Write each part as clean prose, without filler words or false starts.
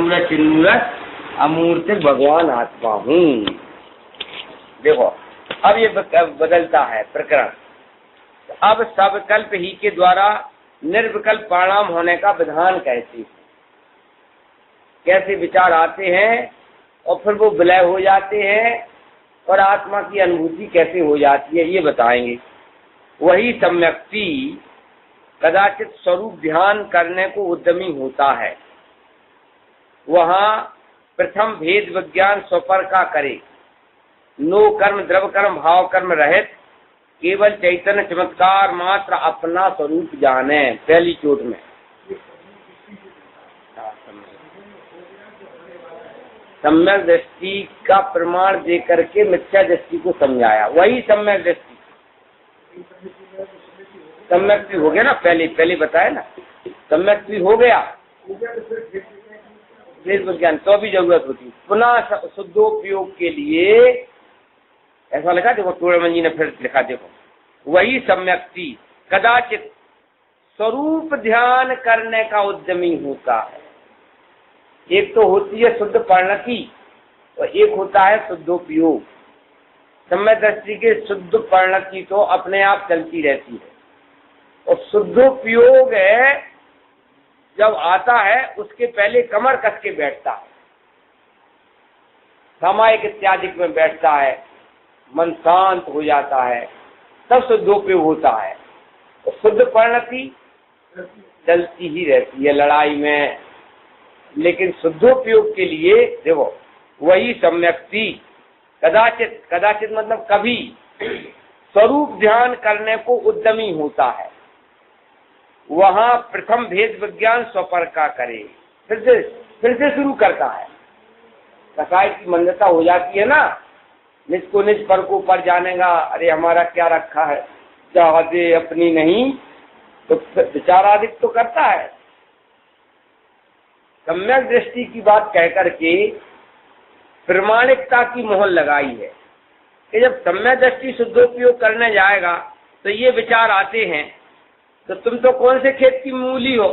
मूर्त चिन्मूर्त अमूर्त भगवान आत्मा हूँ। देखो अब ये बदलता है प्रकरण। अब सबकल्प ही के द्वारा निर्विकल्प परिणाम होने का विधान कहती है। कैसे विचार आते हैं और फिर वो विलय हो जाते हैं और आत्मा की अनुभूति कैसे हो जाती है ये बताएंगे। वही सम्यक्ति कदाचित स्वरूप ध्यान करने को उद्यमी होता है, वहाँ प्रथम भेद विज्ञान स्वपर का करे, नो कर्म द्रव कर्म भाव कर्म रहित केवल चैतन्य चमत्कार मात्र अपना स्वरूप जाने। पहली चोट में सम्यक दृष्टि का प्रमाण दे करके मिथ्या दृष्टि को समझाया। वही सम्यक दृष्टि, सम्यक भी हो गया ना, पहले बताया ना, सम्यक भी हो गया भेद विज्ञान, तो भी जरूरत होती पुनः शुद्धोपयोग के लिए। ऐसा लिखा देखो, टोड़मन जी ने फिर लिखा देखो, वही सम्यक्ति कदाचित स्वरूप ध्यान करने का उद्यमी होता है। एक तो होती है शुद्ध परिणति और एक होता है शुद्धोपयोग। सम्यक दृष्टि के शुद्ध परिणति तो अपने आप चलती रहती है और शुद्धोपयोग है जब आता है उसके पहले कमर कस के बैठता है, सामायिक इत्यादि में बैठता है, मन शांत हो जाता है, तब शुद्धोपयोग होता है। और शुद्ध परिणति चलती ही रहती है लड़ाई में, लेकिन शुद्धोपयोग के लिए देखो वही सम्यक्ति कदाचित, कदाचित मतलब कभी स्वरूप ध्यान करने को उद्यमी होता है, वहाँ प्रथम भेद विज्ञान स्वपर का करे। फिर से शुरू करता है। कसाई की मंदता हो जाती है ना, निज को निज पर को पर जानेगा, अरे हमारा क्या रखा है, चाहते अपनी नहीं, तो विचाराधिक तो करता है। सम्यक दृष्टि की बात कह करके प्रमाणिकता की मोहर लगाई है कि जब सम्यक दृष्टि शुद्धोपयोग करने जाएगा तो ये विचार आते हैं, तो तुम तो कौन से खेत की मूली हो,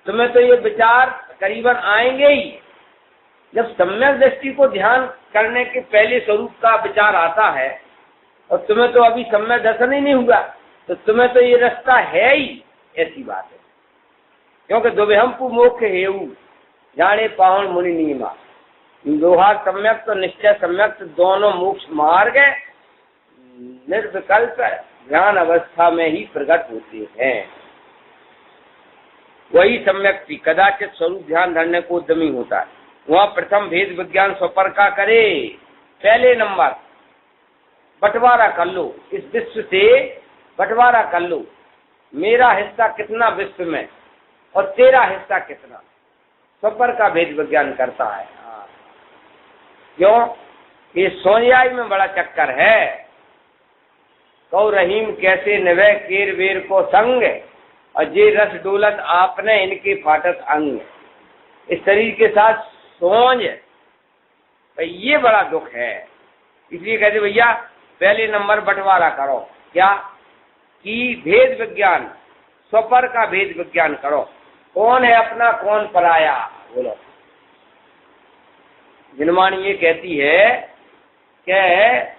तुम्हें तो ये विचार करीबन आएंगे ही। जब सम्यक दृष्टि को ध्यान करने के पहले स्वरूप का विचार आता है और तुम्हें तो अभी सम्यक दर्शन ही नहीं हुआ, तो तुम्हें तो ये रास्ता है ही, ऐसी बात है। क्योंकि दुविहंपु मोक्ष हेऊ जाने पावन मुनि नीमा, दोहा सम्यक तो निश्चय सम्यक दोनों मोक्ष मार्ग निर्विकल्प ध्यान अवस्था में ही प्रकट होते हैं। वही सम्यक्ति कदाचित स्वरूप ध्यान धरने को उद्यमी होता है, वह प्रथम भेद विज्ञान स्वपर का करे। पहले नंबर बंटवारा कर लो, इस विश्व से बंटवारा कर लो, मेरा हिस्सा कितना विश्व में और तेरा हिस्सा कितना, स्वपर का भेद विज्ञान करता है। क्यों? ये सोनियाई में बड़ा चक्कर है। कौ रहीम कैसे निभे केर वेर को संग, और जे रस डोलत आपने इनके फाटत अंग। इस शरीर के साथ सोच, तो ये बड़ा दुख है। इसलिए कहते भैया पहले नंबर बंटवारा करो, क्या कि भेद विज्ञान, स्वपर का भेद विज्ञान करो। कौन है अपना, कौन पराया, बोलो। जिनवाणी ये कहती है कि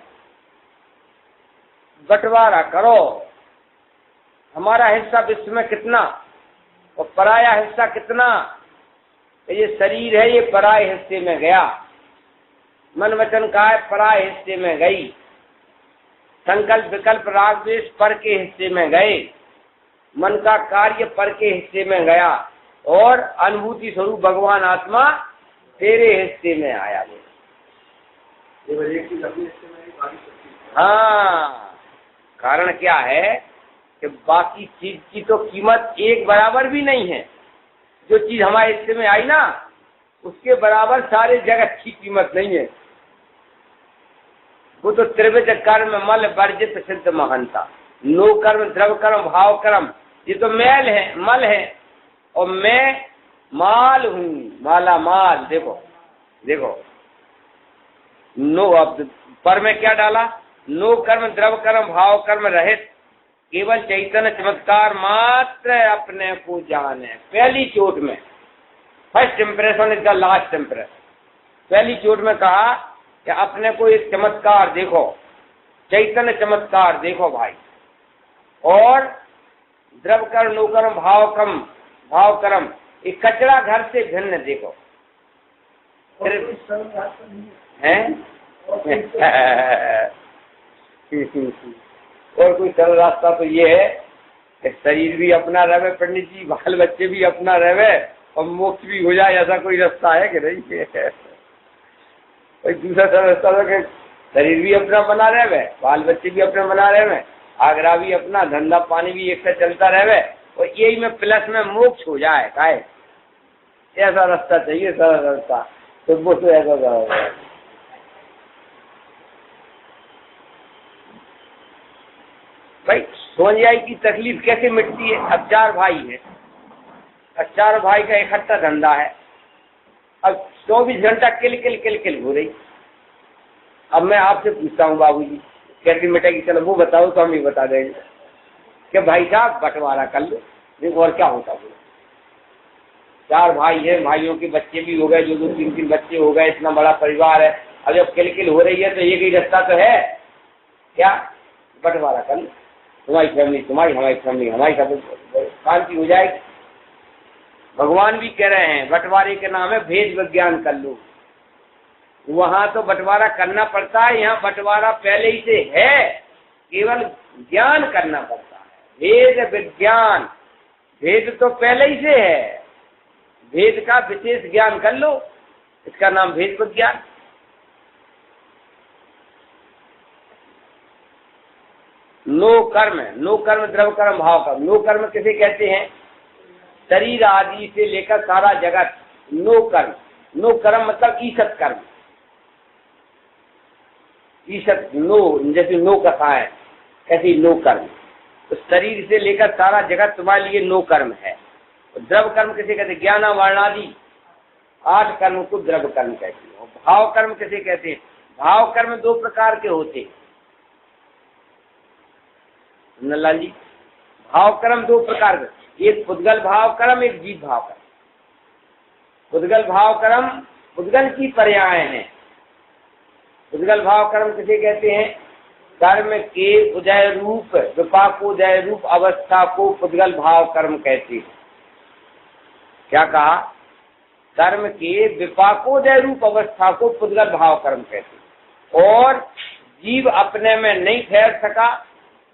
बंटवारा करो, हमारा हिस्सा विश्व में कितना और पराया हिस्सा कितना। ये शरीर है, ये पराये हिस्से में गया, मन वचन काय पराये हिस्से में गई, संकल्प विकल्प राग द्वेष पर के हिस्से में गए, मन का कार्य पर के हिस्से में गया, और अनुभूति स्वरूप भगवान आत्मा तेरे हिस्से में आया। हाँ, कारण क्या है कि बाकी चीज की तो कीमत एक बराबर भी नहीं है। जो चीज हमारे हिस्से में आई ना, उसके बराबर सारे जगत की कीमत नहीं है। वो तो त्रिविध कर्म मल वर्जित सिद्ध महंता, नो कर्म द्रव कर्म भाव कर्म, ये तो मैल है, मल है, और मैं माल हूँ, माला माल। देखो देखो, नो, अब पर में क्या डाला, नो कर्म द्रव कर्म भाव कर्म रहित केवल चैतन्य चमत्कार मात्र अपने को जाने। पहली चोट में first impression is the last impression. पहली चोट में कहा कि अपने को एक चमत्कार देखो, चैतन्य चमत्कार देखो भाई, और द्रव कर्म नो कर्म भाव कर्म एक कचरा घर से भिन्न देखो है। और कोई सरल रास्ता तो ये है कि शरीर भी अपना रहे, पंडित जी, बाल बच्चे भी अपना रहे और मोक्ष भी हो जाए, ऐसा कोई रास्ता है कि नहीं है? कोई दूसरा सरल रास्ता तो कि शरीर भी अपना बना रहे, बाल बच्चे भी अपना बना रहे, आगरा भी अपना, धंधा पानी भी एक साथ चलता रहे, और यही में प्लस में मोक्ष हो जाए, काहे ऐसा रास्ता चाहिए, सरल रास्ता। तो वो तो ऐसा भाई सोनियाई की तकलीफ कैसे मिटती है? अब 4 भाई है, अब 4 भाई का इकट्ठा धंधा है, अब 24 घंटा किल हो रही। अब मैं आपसे पूछता हूँ बाबूजी कैसे मिटेगी? चलो वो बताओ तो हम ही बता देंगे कि भाई साहब बंटवारा कर लो, देखो और क्या होता है। 4 भाई है, भाइयों के बच्चे भी हो गए, 2-3 बच्चे हो गए, इतना बड़ा परिवार है। अब जब किल हो रही है तो एक ही रास्ता तो है, क्या? बंटवारा कर लो, तुम्हारी फैमिली तुम्हारी, हमारी फैमिली हमारी, सब शांति हो जाएगी। भगवान भी कह रहे हैं बंटवारे के नाम है भेद विज्ञान कर लो। वहां तो बंटवारा करना पड़ता है, यहाँ बंटवारा पहले ही से है, केवल ज्ञान करना पड़ता है। भेद विज्ञान, भेद तो पहले ही से है, भेद का विशेष ज्ञान कर लो, इसका नाम भेद विज्ञान। नो कर्म द्रव कर्म भाव कर्म। नो कर्म किसे कहते हैं? शरीर आदि से लेकर सारा जगत नो कर्म मतलब ईसत कर्म। ईसत नो, जैसे नो कथा है ऐसे नो कर्म। तो शरीर से लेकर सारा जगत तुम्हारे लिए नो कर्म है। द्रव कर्म किसे कहते? ज्ञान वर्णादि 8 कर्म को द्रव कर्म कहते हैं। भाव कर्म किसे कहते हैं? भाव कर्म 2 प्रकार के होते हैं नल्ला जी। भाव कर्म 2 प्रकार के, एक पुद्गल भाव कर्म, एक जीव भाव कर्म। पुद्गल भाव कर्म पुद्गल की पर्याय हैं। पुद्गल भाव कर्म किसे कहते हैं? कर्म के उदय रूप विपाकोदय रूप अवस्था को पुद्गल भाव कर्म कहते हैं। क्या कहा? कर्म के विपाकोदय रूप अवस्था को पुद्गल भाव कर्म कहते हैं। और जीव अपने में नहीं ठहर सका,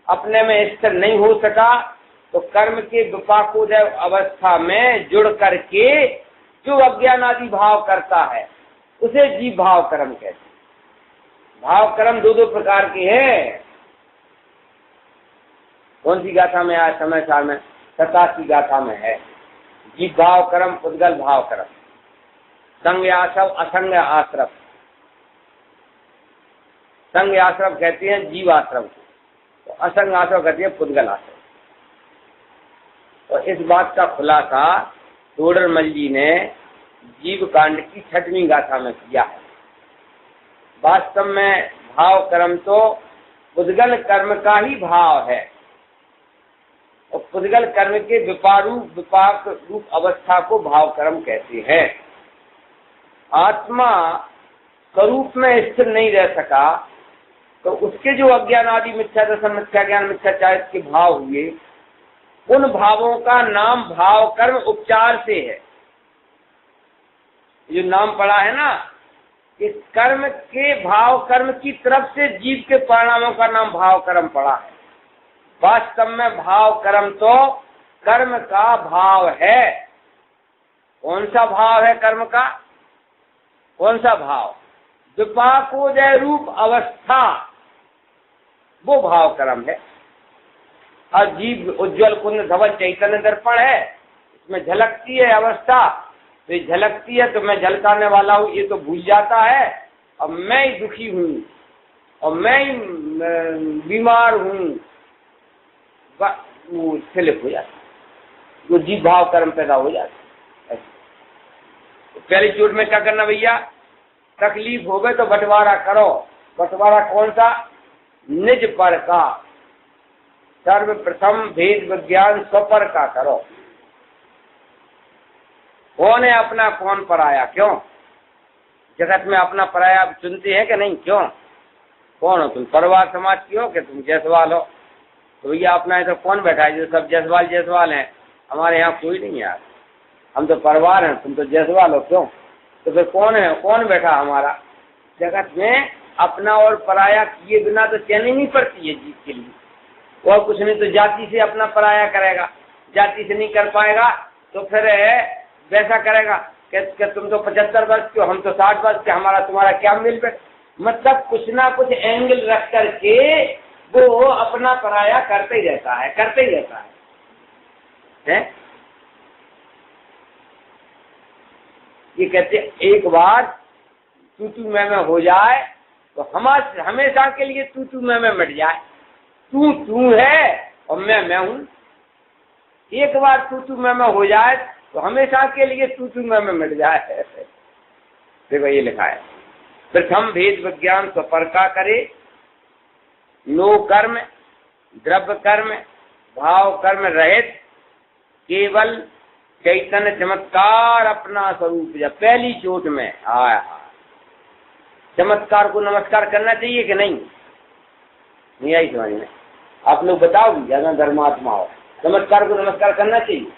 अपने में स्थिर नहीं हो सका, तो कर्म के विपाकोदय अवस्था में जुड़ करके जो अज्ञान आदि भाव करता है उसे जीव भाव कर्म कहते हैं। भाव कर्म 2 प्रकार के हैं। कौन सी गाथा में आज समय साल में? 87 गाथा में है। जीव भाव कर्म, पुद्गल भाव कर्म, संग आश्रव असंग आश्रव। संग आश्रव कहते हैं जीव आश्रव को, तो असंग आश्रव कहते हैं पुद्गल आश्रव। और इस बात का खुलासा तोडरमल जी ने जीव कांड की 6वीं गाथा में किया है। वास्तव में भाव कर्म तो पुद्गल कर्म का ही भाव है, और पुद्गल कर्म के विपाक रूप अवस्था को भाव कर्म कहते हैं। आत्मा स्वरूप में स्थिर नहीं रह सका, तो उसके जो अज्ञान आदि मिथ्या दर्शन, मिथ्या ज्ञान, मिथ्याचारित्र के भाव हुए, उन भावों का नाम भाव कर्म उपचार से है। जो नाम पड़ा है ना, इस कर्म के भाव कर्म की तरफ से जीव के परिणामों का नाम भाव कर्म पड़ा है। वास्तव में भाव कर्म तो कर्म का भाव है। कौन सा भाव है कर्म का? कौन सा भाव? विपाकोदय रूप अवस्था, वो भाव कर्म है। और जीव उज्ज्वल कुंद धवल चैतन्य दर्पण है, इसमें झलकती है अवस्था, तो ये झलकती है तो मैं झलकाने वाला हूँ ये तो भूल जाता है, अब मैं ही दुखी हूँ और मैं ही बीमार हूँ, वो स्लिप हो जाता, वो जीव भाव कर्म पैदा हो जाता। तो पहली चोट में क्या करना भैया? तकलीफ हो गए तो बंटवारा करो। बंटवारा कौन सा? निज पर का। सर्वप्रथम भेद विज्ञान स्वपर का करो। कौन है अपना कौन पराया? क्यों जगत में अपना पराया चुनते हैं कि नहीं? क्यों? कौन हो तुम? परिवार समाज की हो कि तुम जायसवाल हो? तो भैया अपना इधर कौन बैठा है? जो सब जायसवाल जायसवाल हैं, हमारे यहाँ कोई नहीं यार, हम तो परिवार हैं, तुम तो जायसवाल हो। क्यों? तो फिर कौन है? कौन बैठा हमारा? जगत में अपना और पराया किए बिना तो चैन ही नहीं पड़ती है जीव के लिए। और कुछ नहीं तो जाति से अपना पराया करेगा, जाति से नहीं कर पाएगा तो फिर वैसा करेगा कि तुम तो 75 वर्ष के हो, हम तो 60 वर्ष के, हमारा तुम्हारा क्या मिल बैठ। मतलब कुछ ना कुछ एंगल रख करके वो अपना पराया करते ही रहता है, करते ही रहता है? ये कहते एक बार तू तू मैं हो जाए तो हमेशा के लिए तू तू मैं मिट जाए। तू तू है और मैं हूं। एक बार तू तू मैं हो जाए तो हमेशा के लिए तू तू मैं मिट जाए। देखो ये लिखा है, प्रथम भेद विज्ञान स्वपर्का करे, नो कर्म द्रव्य कर्म भाव कर्म रहित केवल चैतन्य चमत्कार अपना स्वरूप। जब पहली चोट में आया चमत्कार को नमस्कार करना चाहिए कि नहीं? नहीं आई समझ में? आप लोग बताओ, ज्यादा धर्मात्मा हो, चमत्कार को नमस्कार करना चाहिए?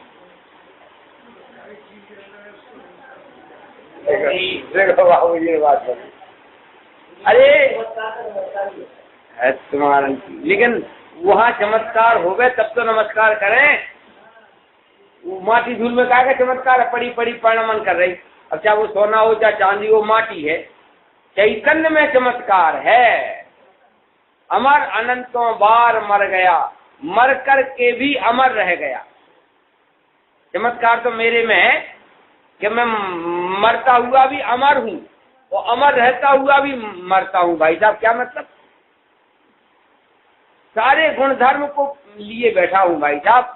देखो बाबू ये बात है, अरे तुम्हारा, लेकिन वहाँ चमत्कार हो गए तब तो नमस्कार करें। माटी धूल में क्या चमत्कार है? पड़ी पड़ी परिणमन कर रही। अब चाहे वो सोना हो चाहे चांदी हो, माटी है। चैतन्य में चमत्कार है। अमर अनंतों बार मर गया, मर कर के भी अमर रह गया। चमत्कार तो मेरे में है कि मैं मरता हुआ भी अमर हूं और अमर रहता हुआ भी मरता हूं। भाई साहब क्या मतलब? सारे गुण धर्म को लिए बैठा हूं भाई साहब।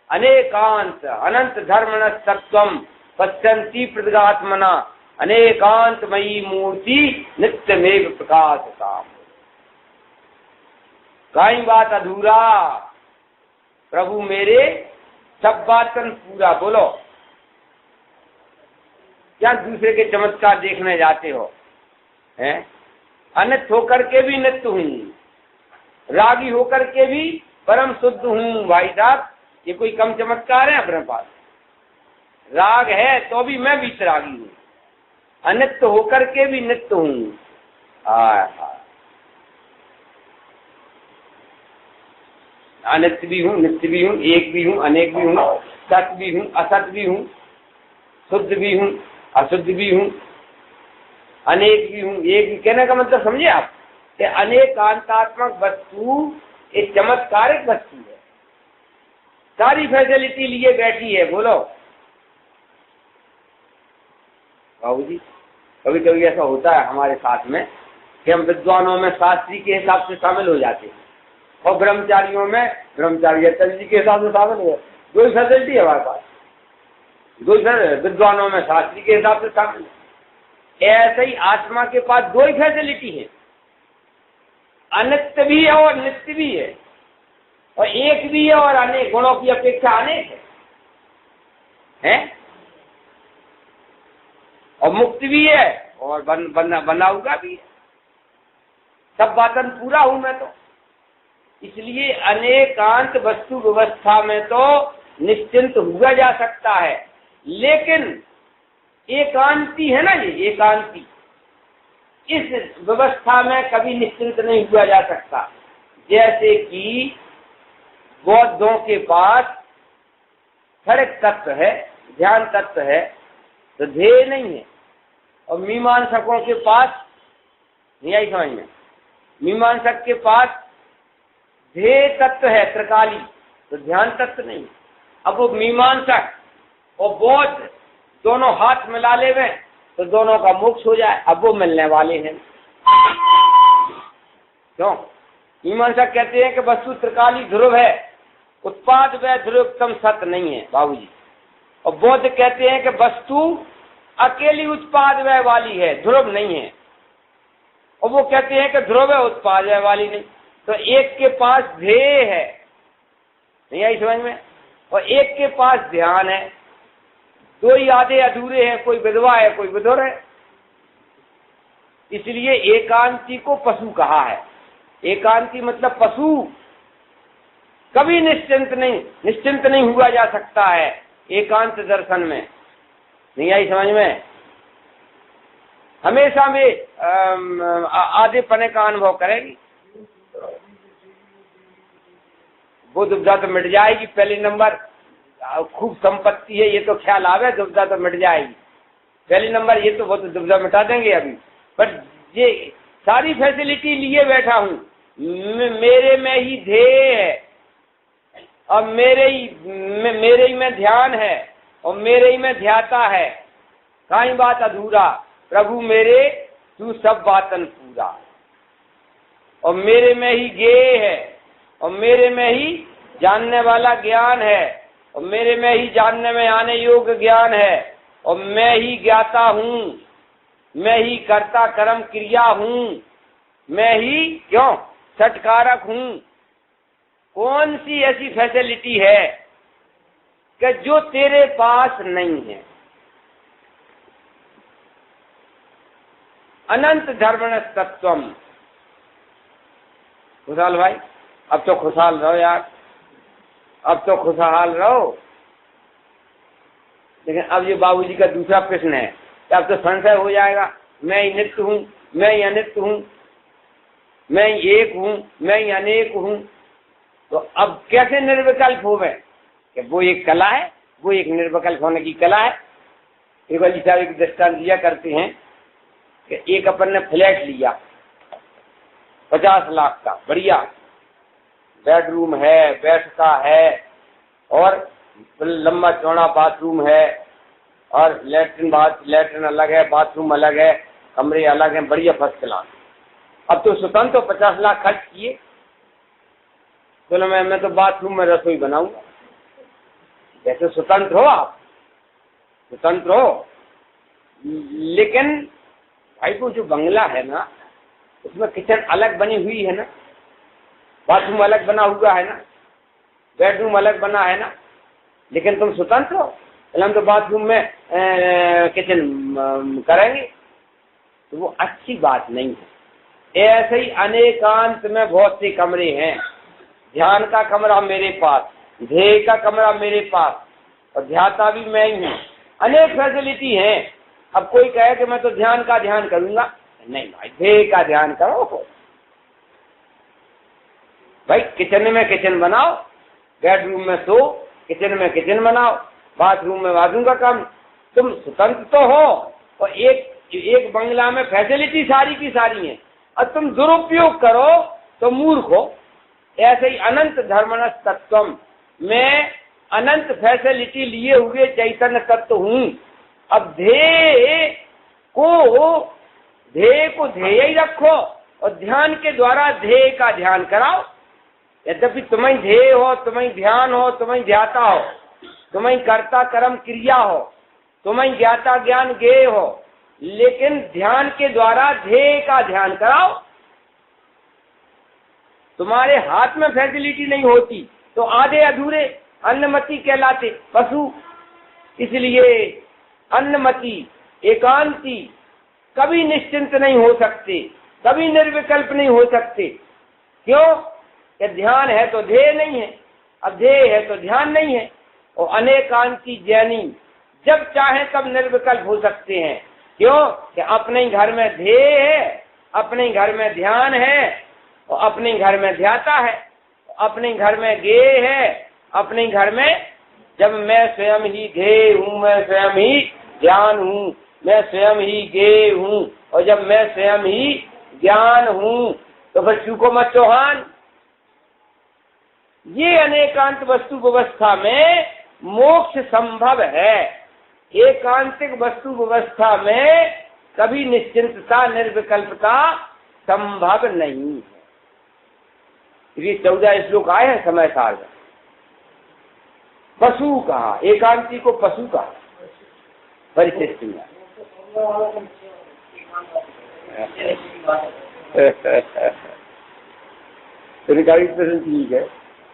अनेकांत अनंत धर्म सत्वम पश्यंती प्रदगात्मना, अनेकांतमयी मूर्ति नित्यमेव प्रकाशताम्। कई बात अधूरा प्रभु मेरे, सब बातन पूरा। बोलो, क्या दूसरे के चमत्कार देखने जाते हो? हैं? अनित होकर के भी नित्य हूँ, रागी होकर के भी परम शुद्ध हूँ। भाई साहब ये कोई कम चमत्कार है? अपने पास राग है तो भी मैं भी रागी हूँ, अनित्य होकर के भी नित्य हूँ। अनित्य भी हूँ, नित्य भी हूँ, एक भी हूँ, अनेक भी हूँ, सत्य भी हूँ, असत्य भी हूँ, शुद्ध भी हूँ, अशुद्ध भी हूँ, अनेक भी हूँ, एक भी। कहने का मतलब समझे आप कि अनेकांतात्मक वस्तु एक चमत्कारिक वस्तु है, सारी फैसिलिटी लिए बैठी है। बोलो बाबू जी, कभी कभी ऐसा होता है हमारे साथ में कि हम विद्वानों में शास्त्री के हिसाब से शामिल हो जाते हैं और ब्रह्मचारियों में ब्रह्मचारी जी के हिसाब से शामिल हो। दो ही फैसिलिटी है हमारे पास, दो ही विद्वानों में शास्त्री के हिसाब से शामिल है। ऐसे ही आत्मा के पास दो ही फैसिलिटी है, अनित्य भी है और नित्य भी है, और एक भी है और अनेक। गुणों की अपेक्षा अनेक है? और मुक्त भी है और बना हुआ भी है। सब बातन पूरा हूं मैं तो। इसलिए अनेकांत वस्तु व्यवस्था में तो निश्चिंत हुआ जा सकता है, लेकिन एकांती है ना, ये एकांती, इस व्यवस्था में कभी निश्चिंत नहीं हुआ जा सकता। जैसे कि बौद्धों के पास क्षणिक तत्व है, ध्यान तत्व है, तो ध्येय नहीं है। और मीमांसकों के पास नहीं आई समझ में, मीमांसक के पास ध्येय तत्व है त्रिकाली, तो ध्यान तत्व नहीं। अब वो मीमांसक और बौद्ध दोनों हाथ मिला ले में तो दोनों का मोक्ष हो जाए। अब वो मिलने वाले हैं। क्यों? मीमांसक कहते हैं कि वस्तु त्रिकाली ध्रुव है, उत्पाद व ध्रुवोत्तम सत्य नहीं है बाबूजी। और बौद्ध कहते हैं कि वस्तु अकेली उत्पाद व्यय वाली है, ध्रुव नहीं है। और वो कहते हैं कि ध्रुव है, उत्पाद व्यय वाली नहीं। तो एक के पास ध्येय है, नहीं आई समझ में, और एक के पास ध्यान है। दो ही आधे अधूरे हैं, कोई विधवा है कोई विधुर है। इसलिए एकांती को पशु कहा है। एकांती मतलब पशु, कभी निश्चिंत नहीं हुआ जा सकता है एकांत दर्शन में। नहीं आई समझ में? हमेशा में आधे पने का अनुभव करेगी, वो दुविधा तो मिट जाएगी। पहले नंबर खूब संपत्ति है, ये तो ख्याल आवे, दुविधा तो मिट जाएगी। पहले नंबर ये तो बहुत दुविधा मिटा देंगे अभी, पर ये सारी फैसिलिटी लिए बैठा हूं, मेरे में ही ध्येय है और मेरे ही में ध्यान है और मेरे ही में ध्याता है, काई बात अधूरा प्रभु मेरे तू सब बातन पूरा। और मेरे में ही ज्ञेय है और मेरे में ही जानने वाला ज्ञान है और मेरे में ही जानने में आने योग्य ज्ञान है और मैं ही ज्ञाता हूँ, मैं ही कर्ता कर्म क्रिया हूँ, मैं ही क्यों सटकारक हूँ। कौन सी ऐसी फैसिलिटी है कि जो तेरे पास नहीं है? अनंत धर्मण तत्वम। खुशहाल भाई, अब तो खुशहाल रहो यार, अब तो खुशहाल रहो। लेकिन अब ये बाबूजी का दूसरा प्रश्न है कि अब तो संशय हो जाएगा, मैं ही नित्य हूँ, मैं ही अनित्य हूँ, मैं ही एक हूँ, मैं ही अनेक हूँ। तो अब कैसे निर्विकल्प हो गए? कि वो एक कला है, वो एक निर्विकल्प होने की कला है। एक बार साहब एक दृष्टांत दिया करते हैं कि एक अपन ने फ्लैट लिया 50 लाख का, बढ़िया बेडरूम है, बैठका है और लंबा चौड़ा बाथरूम है और लेटरिन अलग है, बाथरूम अलग है, कमरे अलग हैं, बढ़िया फर्स्ट क्लास। अब तो स्वतंत्र 50 लाख खर्च किए, चलो मैं तो बाथरूम में रसोई बनाऊंगा। जैसे स्वतंत्र हो आप, स्वतंत्र हो, लेकिन भाई को जो बंगला है ना उसमें किचन अलग बनी हुई है ना, बाथरूम अलग बना हुआ है ना, बेडरूम अलग बना है ना, लेकिन तुम स्वतंत्र हो। हम तो बाथरूम में किचन करेंगे, तो वो अच्छी बात नहीं है। ऐसे ही अनेकांत में बहुत से कमरे हैं। ध्यान का कमरा मेरे पास, ध्येय का कमरा मेरे पास और ध्याता भी मैं ही हूँ। अनेक फैसिलिटी है। अब कोई कहे कि मैं तो ध्यान का ध्यान करूंगा, नहीं भाई, ध्येय का ध्यान करो भाई। किचन में किचन बनाओ, बेडरूम में सो, किचन में किचन बनाओ, बाथरूम में बाथरूम का काम। तुम स्वतंत्र तो हो और एक बंगला में फैसिलिटी सारी की सारी है और तुम दुरुपयोग करो तो मूर्ख हो। ऐसे ही अनंत धर्मणस तत्वम, मैं अनंत फैसिलिटी लिए हुए चैतन्य तत्व हूँ। अब ध्येय को ध्येय ही रखो और ध्यान के द्वारा ध्येय का ध्यान कराओ। यद्यपि तुम्हें ध्येय हो, तुम्हें ध्यान हो, तुम्हें ध्याता हो, तुम्हें कर्ता कर्म क्रिया हो, तुम्हें ज्ञाता ज्ञान ज्ञेय हो, लेकिन ध्यान के द्वारा ध्येय का ध्यान कराओ। तुम्हारे हाथ में फैसिलिटी नहीं होती तो आधे अधूरे अन्नमति कहलाते पशु। इसलिए अन्नमति एकांती कभी निश्चिंत नहीं हो सकते, कभी निर्विकल्प नहीं हो सकते। क्यों? कि ध्यान है तो ध्येय नहीं है, अब ध्येय है तो ध्यान नहीं है। और अनेकांती ज्ञानी जब चाहे तब निर्विकल्प हो सकते हैं। क्यों? कि अपने घर में ध्येय है, अपने घर में ध्यान है और अपने घर में ध्याता है, अपने घर में ज्ञेय है, अपने घर में जब मैं स्वयं ही ध्येय हूँ, मैं स्वयं ही ज्ञान हूँ, मैं स्वयं ही ज्ञेय हूँ और जब मैं स्वयं ही ज्ञान हूँ तो फिर चूको मत चौहान। ये अनेकांत वस्तु व्यवस्था में मोक्ष संभव है। एकांतिक वस्तु व्यवस्था में कभी निश्चिंतता निर्विकल्पता संभव नहीं है। ये 14 श्लोक आए हैं समय सार में। पशु कहा, एकांती को पशु कहा परिशिष्ट में। प्रश्न ठीक है।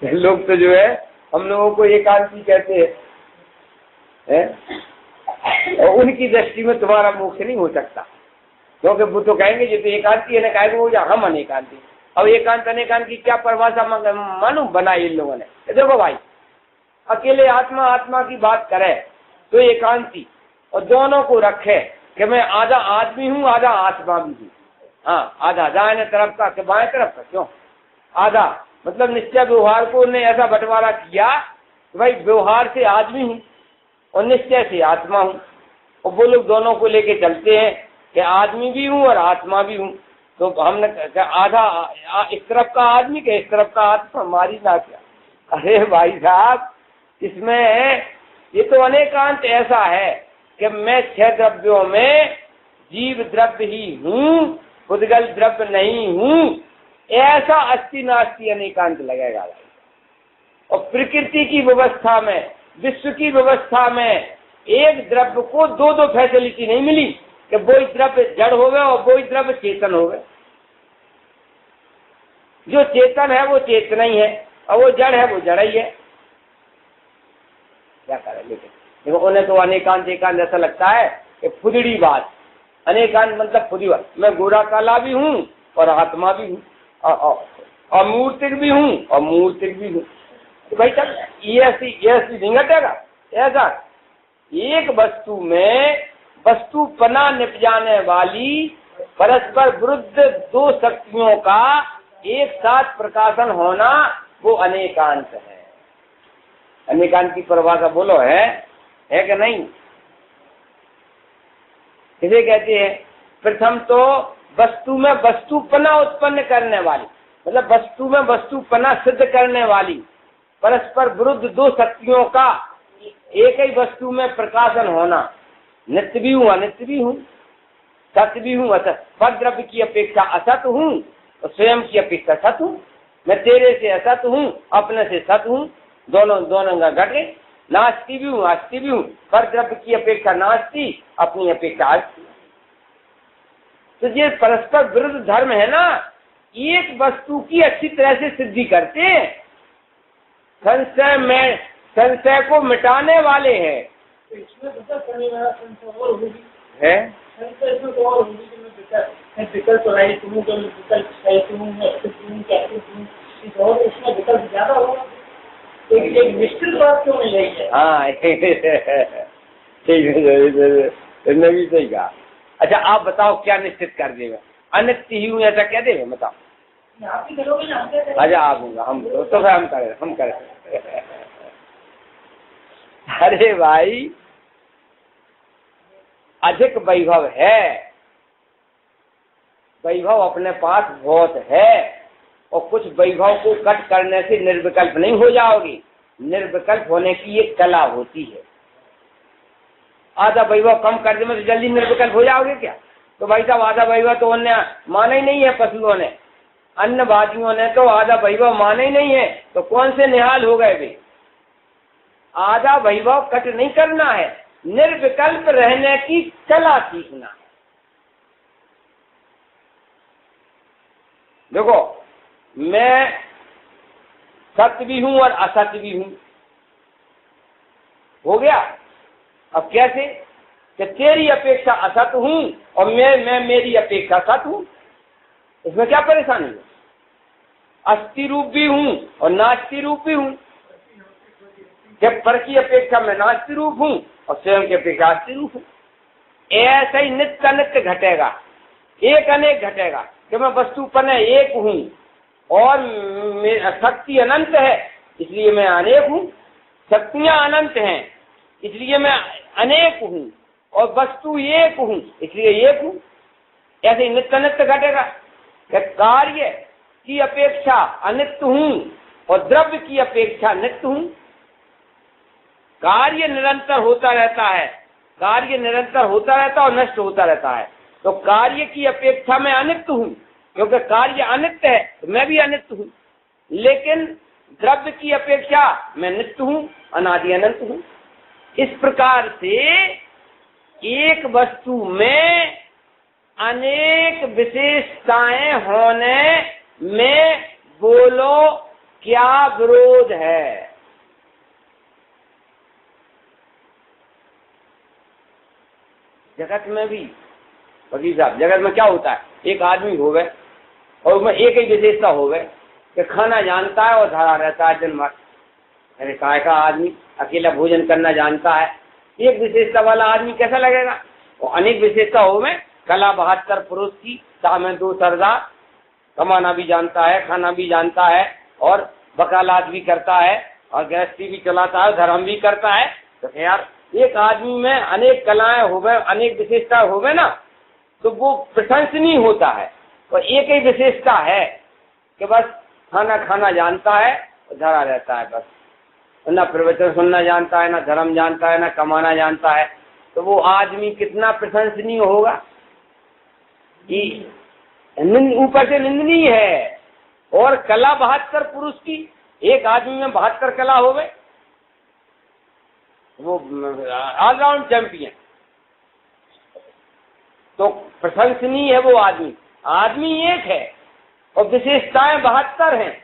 लोग तो जो है हम लोगों को एकांती कहते हैं, और उनकी दृष्टि में तुम्हारा मोक्ष नहीं हो सकता, क्योंकि वो तो कहेंगे ये तो एकांती है ना, कहेंगे वो हम अनेकांती। अब एकांत अनेकांत की क्या परिभाषा मालूम बनाई इन लोगों ने। देखो भाई, अकेले आत्मा आत्मा की बात करे तो एकांती, और दोनों को रखे कि मैं आधा आदमी हूँ आधा आत्मा भी हूँ। हाँ, आधा दाहिने तरफ का कि बाएं तरफ का, क्यों आधा, मतलब निश्चय व्यवहार को उन्हें ऐसा बंटवारा किया कि भाई व्यवहार से आदमी हूँ और निश्चय से आत्मा हूँ। और वो लोग दोनों को लेके चलते हैं कि आदमी भी हूँ और आत्मा भी हूँ। तो हमने आधा इस तरफ का आदमी के इस तरफ का आत्मा, हमारी ना क्या। अरे भाई साहब, इसमें ये तो अनेकांत ऐसा है कि मैं 6 द्रव्यों में जीव द्रव्य ही हूँ, उद्गल द्रव्य नहीं हूँ, ऐसा अस्ति नास्ति अनेकांत लगेगा। और प्रकृति की व्यवस्था में, विश्व की व्यवस्था में एक द्रव्य को दो फैसिलिटी नहीं मिली कि वो द्रव्य जड़ हो गए और वो द्रव्य चेतन हो गए। जो चेतन है वो चेतना ही है और वो जड़ है वो जड़ ही है। क्या करें, लेकिन देखो उन्हें तो अनेकांत एकांत ऐसा लगता है कि फुदड़ी बात। अनेकांत मतलब फुदी बात, मैं गोरा काला भी हूँ और आत्मा भी हूँ और मूर्तिक भी हूँ और मूर्तिक भी हूँ। तो भाई साहब ये नहीं घटेगा। ऐसा एक वस्तु में वस्तुपना निप जाने वाली परस्पर विरुद्ध 2 शक्तियों का एक साथ प्रकाशन होना वो अनेकांत है। अनेकांत की परिभाषा बोलो है कि नहीं? इसे कहते हैं प्रथम तो वस्तु में वस्तुपना उत्पन्न करने वाली, मतलब वस्तु में वस्तुपना सिद्ध करने वाली परस्पर विरुद्ध 2 शक्तियों का एक ही वस्तु में प्रकाशन होना। नित्य भी हूँ अनित्य भी हूँ, सत्य भी हूँ असत, पर द्रव्य की अपेक्षा असत हूँ और स्वयं की अपेक्षा सत हूँ। मैं तेरे से असत हूँ, अपने से सत हूँ, दोनों का घटे। नास्ति भी हूँ अस्ति भी हूँ, पर द्रव्य की अपेक्षा नास्ति, अपनी अपेक्षा अस्ति। तो ये परस्पर विरुद्ध धर्म है ना, एक वस्तु की अच्छी तरह से सिद्धि करते हैं, संशय को मिटाने वाले हैं। तो इसमें करने वाला संशय और होगी है, संशय इसमें तो और होगी कि मैं विकल्प रहित हूँ, तो विकल्प सहित हूँ, मैं अस्तित्व हूँ, क्या हूँ, और उसमें विकल्प ज्यादा होगा। एक निश्चित बात क्यों नहीं रही है? हाँ ठीक है, नवी सही कहा। अच्छा आप बताओ क्या निश्चित कर देगा? अनित्य ही हूँ ऐसा क्या देगा, बताओ। आप ही करोगे ना? अच्छा आप होगा, हम तो फिर हम करें। अरे भाई, अधिक वैभव है, वैभव अपने पास बहुत है, और कुछ वैभव को कट करने से निर्विकल्प नहीं हो जाओगी। निर्विकल्प होने की एक कला होती है। आधा वैभव कम कर देने में तो जल्दी निर्विकल्प हो जाओगे क्या? तो भाई साहब आधा वैभव तो उन्होंने माना ही नहीं है, पशुओं ने, अन्नवादियों ने तो आधा वैभव माना ही नहीं है, तो कौन से निहाल हो गए वे? आधा वैभव कट नहीं करना है, निर्विकल्प रहने की कला सीखना है। देखो मैं सत्य भी हूं और असत्य भी हूं, हो गया। अब कैसे कि तेरी अपेक्षा असत्य हूं और मैं मेरी अपेक्षा सत्य हूं, इसमें क्या परेशानी है? अस्थि रूप भी हूं और नास्ति रूप भी हूं। जब पर की अपेक्षा में नास्ति रूप हूं और स्वयं की अपेक्षा अस्थि रूप हूं। ऐसा ही नित्य अनित्य घटेगा, एक अनेक घटेगा कि मैं वस्तुपन एक हूं और शक्ति अनंत है इसलिए मैं अनेक हूं, शक्तियां अनंत हैं इसलिए मैं अनेक हूं, और वस्तु एक हूं इसलिए एक हूं। ऐसे ही नित्य अनित्य घटेगा कि कार्य की अपेक्षा अनित्य हूं और द्रव्य की अपेक्षा नित्य हूं। कार्य निरंतर होता रहता है, कार्य निरंतर होता रहता और नष्ट होता रहता है। तो कार्य की अपेक्षा मैं अनित्य हूं, क्योंकि कार्य अनित्य है तो मैं भी अनित्य हूं। लेकिन द्रव्य की अपेक्षा मैं नित्य हूं, अनादि अनंत हूं। इस प्रकार से एक वस्तु में अनेक विशेषताएं होने में बोलो क्या विरोध है? जगत में भी वकील साहब, जगत में क्या होता है, एक आदमी होवे और उसमें एक ही विशेषता होवे कि खाना जानता है और धरा रहता है दिन भर। अरे काय का आदमी अकेला भोजन करना जानता है, एक विशेषता वाला आदमी कैसा लगेगा। और अनेक विशेषता होवे, कला 72 पुरुष की, ता में 2 सरदार, कमाना भी जानता है, खाना भी जानता है और वकालत भी करता है और गृहस्थी भी चलाता है, धर्म भी करता है। तो यार एक आदमी में अनेक कलाएं होवे, अनेक विशेषता होवे ना, तो वो प्रशंसनीय होता है। और एक ही विशेषता है कि बस खाना खाना जानता है और धरा रहता है, बस ना प्रवचन सुनना जानता है, ना धर्म जानता है, ना कमाना जानता है। तो वो आदमी कितना प्रशंसनीय होगा कि ऊपर से निंदनीय है। और कला 72 पुरुष की, एक आदमी में 72 कला होवे, वो ऑलराउंड चैंपियन। तो प्रशंसनीय है वो आदमी। आदमी एक है और विशेषताएं 72 हैं।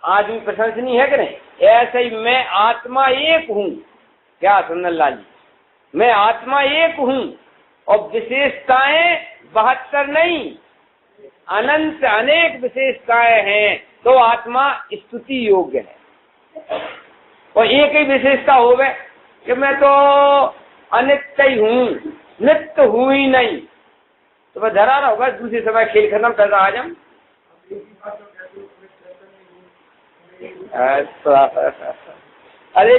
आदमी प्रशंसनीय है कि नहीं? ऐसे ही मैं आत्मा एक हूँ। क्या सुंदरलाल जी, मैं आत्मा एक हूँ और विशेषताएं 72 नहीं, अनंत अनेक विशेषताएं हैं। तो आत्मा स्तुति योग्य है। और एक ही विशेषता होवे कि मैं तो अनित्य ही हूँ, नित्य हूँ ही नहीं, तो मैं धरा रहा होगा। दूसरे समय खेल खत्म कर रहा आज हम। अरे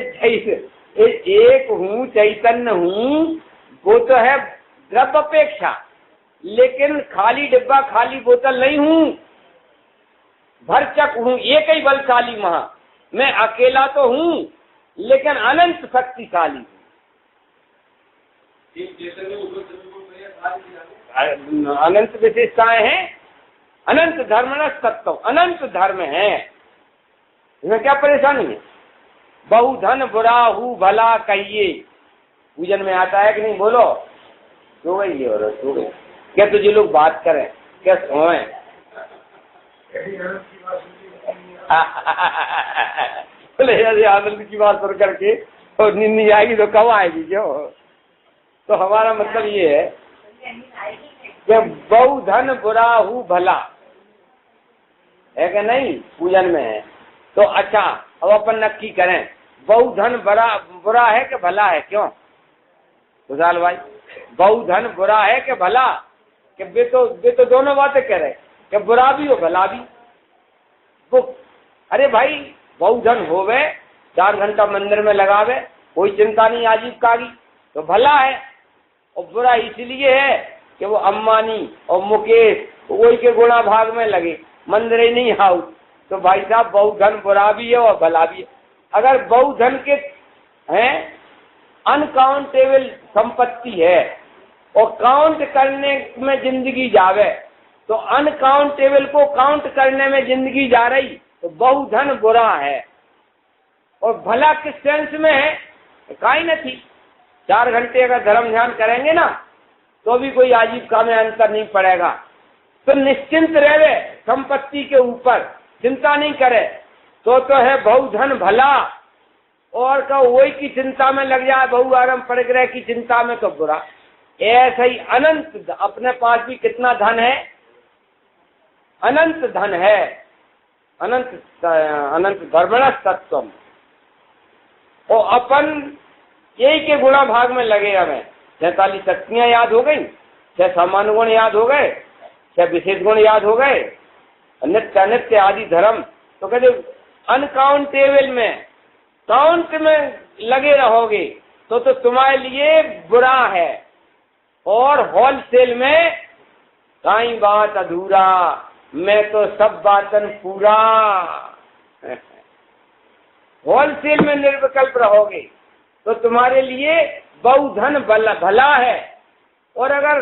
एक हूँ, चैतन्य हूँ, वो तो है द्रव्य अपेक्षा, लेकिन खाली डिब्बा खाली बोतल नहीं हूँ, भरचक हूँ, एक ही बलशाली महा। मैं अकेला तो हूँ लेकिन अनंत शक्तिशाली हूँ। अनंत विशेषताएं हैं, अनंत धर्म न सत्य, अनंत धर्म है। इसमें क्या परेशानी है? बहु धन बुरा हूँ भला कहिए, पूजन में आता है कि नहीं? बोलो। सो गई है और सो गई। क्या तुझे लोग बात करें, क्या सोए? आनंद की बात सुन करके और नींद नहीं आएगी तो कब आएगी? क्यों? तो हमारा मतलब ये है कि बहु धन बुरा हूँ भला है कि नहीं? पूजन में है तो अच्छा, अब अपन नक्की करें, बहु धन बुरा है कि भला है? क्यों खुशहाल भाई, बहु धन बुरा है कि भला? कि वे तो दोनों बातें कह रहे कि बुरा भी हो भला भी। वो अरे भाई, बहु धन होवे, 4 घंटा मंदिर में लगावे, कोई चिंता नहीं आजीविका की, तो भला है। और बुरा इसलिए है कि वो अंबानी और मुकेश वही के गुणा भाग में लगे, मंदिर ही नहीं हाउ। तो भाई साहब, बहु धन बुरा भी है और भला भी है। अगर बहु धन के हैं अनकाउंटेबल संपत्ति है और काउंट करने में जिंदगी जावे, तो अनकाउंटेबल को काउंट करने में जिंदगी जा रही, तो बहु धन बुरा है। और भला किस सेंस में है? काई नहीं। 4 घंटे अगर धर्म ध्यान करेंगे ना, तो भी कोई आजीविका में अंतर नहीं पड़ेगा। तो निश्चिंत रहे, संपत्ति के ऊपर चिंता नहीं करे, तो है बहु धन भला। और का वही की चिंता में लग जाए, बहु आरम परिग्रह की चिंता में, तो बुरा। ऐसा ही अनंत, अपने पास भी कितना धन है? अनंत धन है, अनंत धर्मण तत्वम। और अपन यही के गुणा भाग में लगे। हमें 46 शक्तियां याद हो गई, 6 सामान्य गुण याद हो गए, 6 विशेष गुण याद हो गए, नित्य अनित्य आदि धर्म। तो कहते अनकाउंटेबल में, काउंट में लगे रहोगे तो तुम्हारे लिए बुरा है। और होलसेल में काई बात अधूरा, मैं तो सब बातन पूरा। होलसेल में निर्विकल्प रहोगे तो तुम्हारे लिए बहु धन भला है। और अगर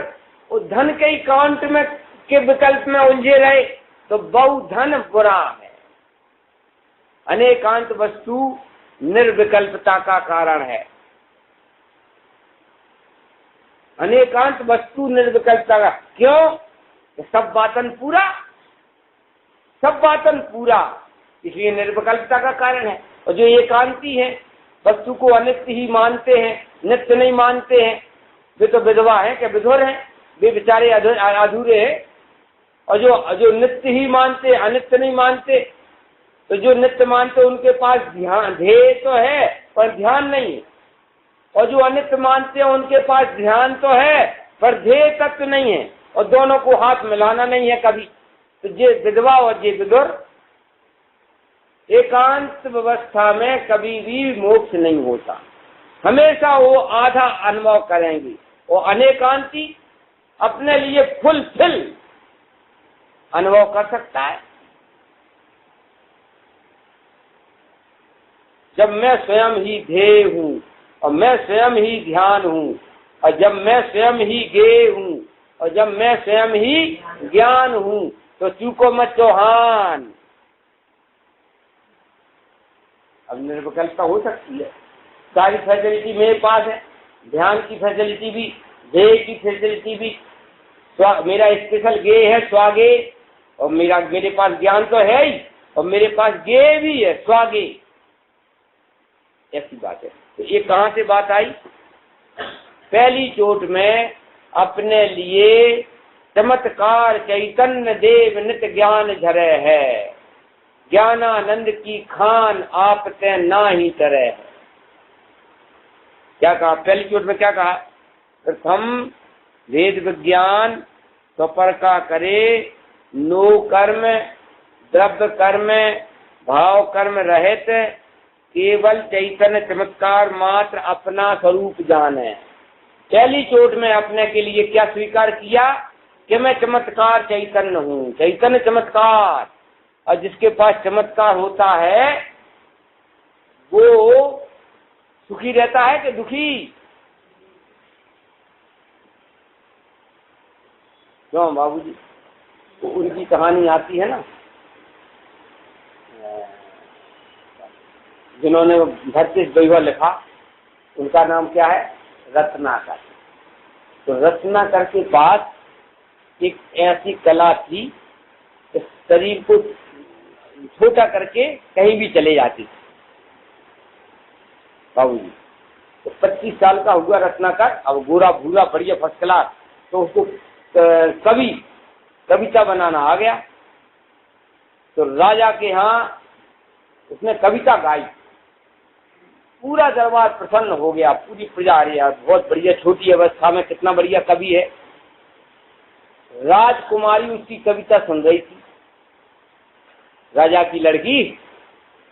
उस धन के ही काउंट में के विकल्प में उलझे रहे तो बहु धन बुरा है। अनेकांत वस्तु निर्विकल्पता का कारण है। अनेकांत वस्तु निर्विकल्पता का क्यों? सब बातन पूरा, सब बातन पूरा, इसलिए निर्विकल्पता का कारण है। और जो एकांती है, वस्तु को अनित्य ही मानते हैं, नित्य नहीं मानते हैं, वे तो विधवा हैं क्या विधुर हैं, वे बेचारे अधूरे हैं। और जो नित्य ही मानते, अनित्य नहीं मानते, तो जो नित्य मानते उनके पास ध्यान ध्येय तो है पर ध्यान नहीं है, और जो अनित्य मानते हैं उनके पास ध्यान तो है पर ध्येय तत्व नहीं है, और दोनों को हाथ मिलाना नहीं है कभी। तो ये विधवा और ये विदुर एकांत व्यवस्था में कभी भी मोक्ष नहीं होता, हमेशा वो आधा अनुभव करेंगे, और अनेकांती अपने लिए फुलफिल अनुभव कर सकता है। जब मैं स्वयं ही ध्येय हूँ और मैं स्वयं ही ध्यान हूँ, और जब मैं स्वयं ही ज्ञेय हूँ और जब मैं स्वयं ही ज्ञान हूँ, तो चूको मत चौहान। अब निर्विकल्पता हो सकती है, सारी फैसिलिटी मेरे पास है, ध्यान की फैसिलिटी भी, ध्येय की फैसिलिटी भी, मेरा स्पेशल ज्ञेय है स्वागे, और मेरे पास ज्ञान तो है ही, और मेरे पास ज्ञेय भी है स्वागे। ऐसी बात है। तो ये कहाँ से बात आई? पहली चोट में अपने लिए चमत्कार चैतन्य देव नित ज्ञान झरे है, ज्ञानानंद की खान आप ते ना ही तरह है। क्या कहा पहली चोट में? क्या कहा? प्रथम वेद विज्ञान स्वपर का करे, नो कर्म द्रव्य कर्म भाव कर्म रहित केवल चैतन्य चमत्कार मात्र अपना स्वरूप जाने। पहली चोट में अपने के लिए क्या स्वीकार किया कि मैं चमत्कार चैतन्य हूँ, चैतन्य चमत्कार। और जिसके पास चमत्कार होता है वो सुखी रहता है कि दुखी? क्यों बाबूजी? तो उनकी कहानी आती है ना, जिन्होंने भरतीस वैभव लिखा, उनका नाम क्या है? रत्नाकर। तो रत्नाकर के पास एक ऐसी कला थी, इस शरीर को छोटा करके कहीं भी चले जाती थी बाबूजी। तो 25 साल का हुआ रत्नाकर, अब गोरा भूरा बढ़िया फर्स्ट क्लास, तो उसको कविता बनाना आ गया। तो राजा के यहाँ उसने कविता गाई, पूरा दरबार प्रसन्न हो गया, पूरी प्रजा, अरे यार बहुत बढ़िया, छोटी अवस्था में कितना बढ़िया कवि है। राजकुमारी उसकी कविता सुन रही थी, राजा की लड़की।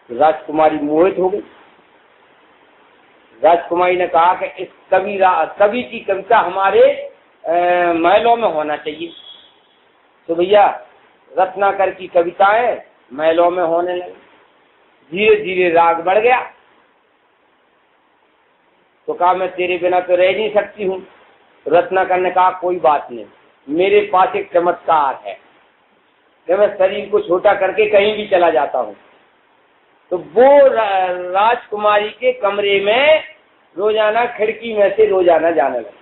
राजकुमारी मोहित हो गई। राजकुमारी ने कहा कि इस कवि की कविता हमारे महलों में होना चाहिए। तो भैया रत्नाकर की कविताएं महलों में होने लगी, धीरे धीरे राग बढ़ गया। तो कहा मैं तेरे बिना तो रह नहीं सकती हूँ। रत्नाकर ने कहा कोई बात नहीं, मेरे पास एक चमत्कार है कि मैं शरीर को छोटा करके कहीं भी चला जाता हूँ। तो वो राजकुमारी के कमरे में रोजाना खिड़की में से रोजाना जाने लगा।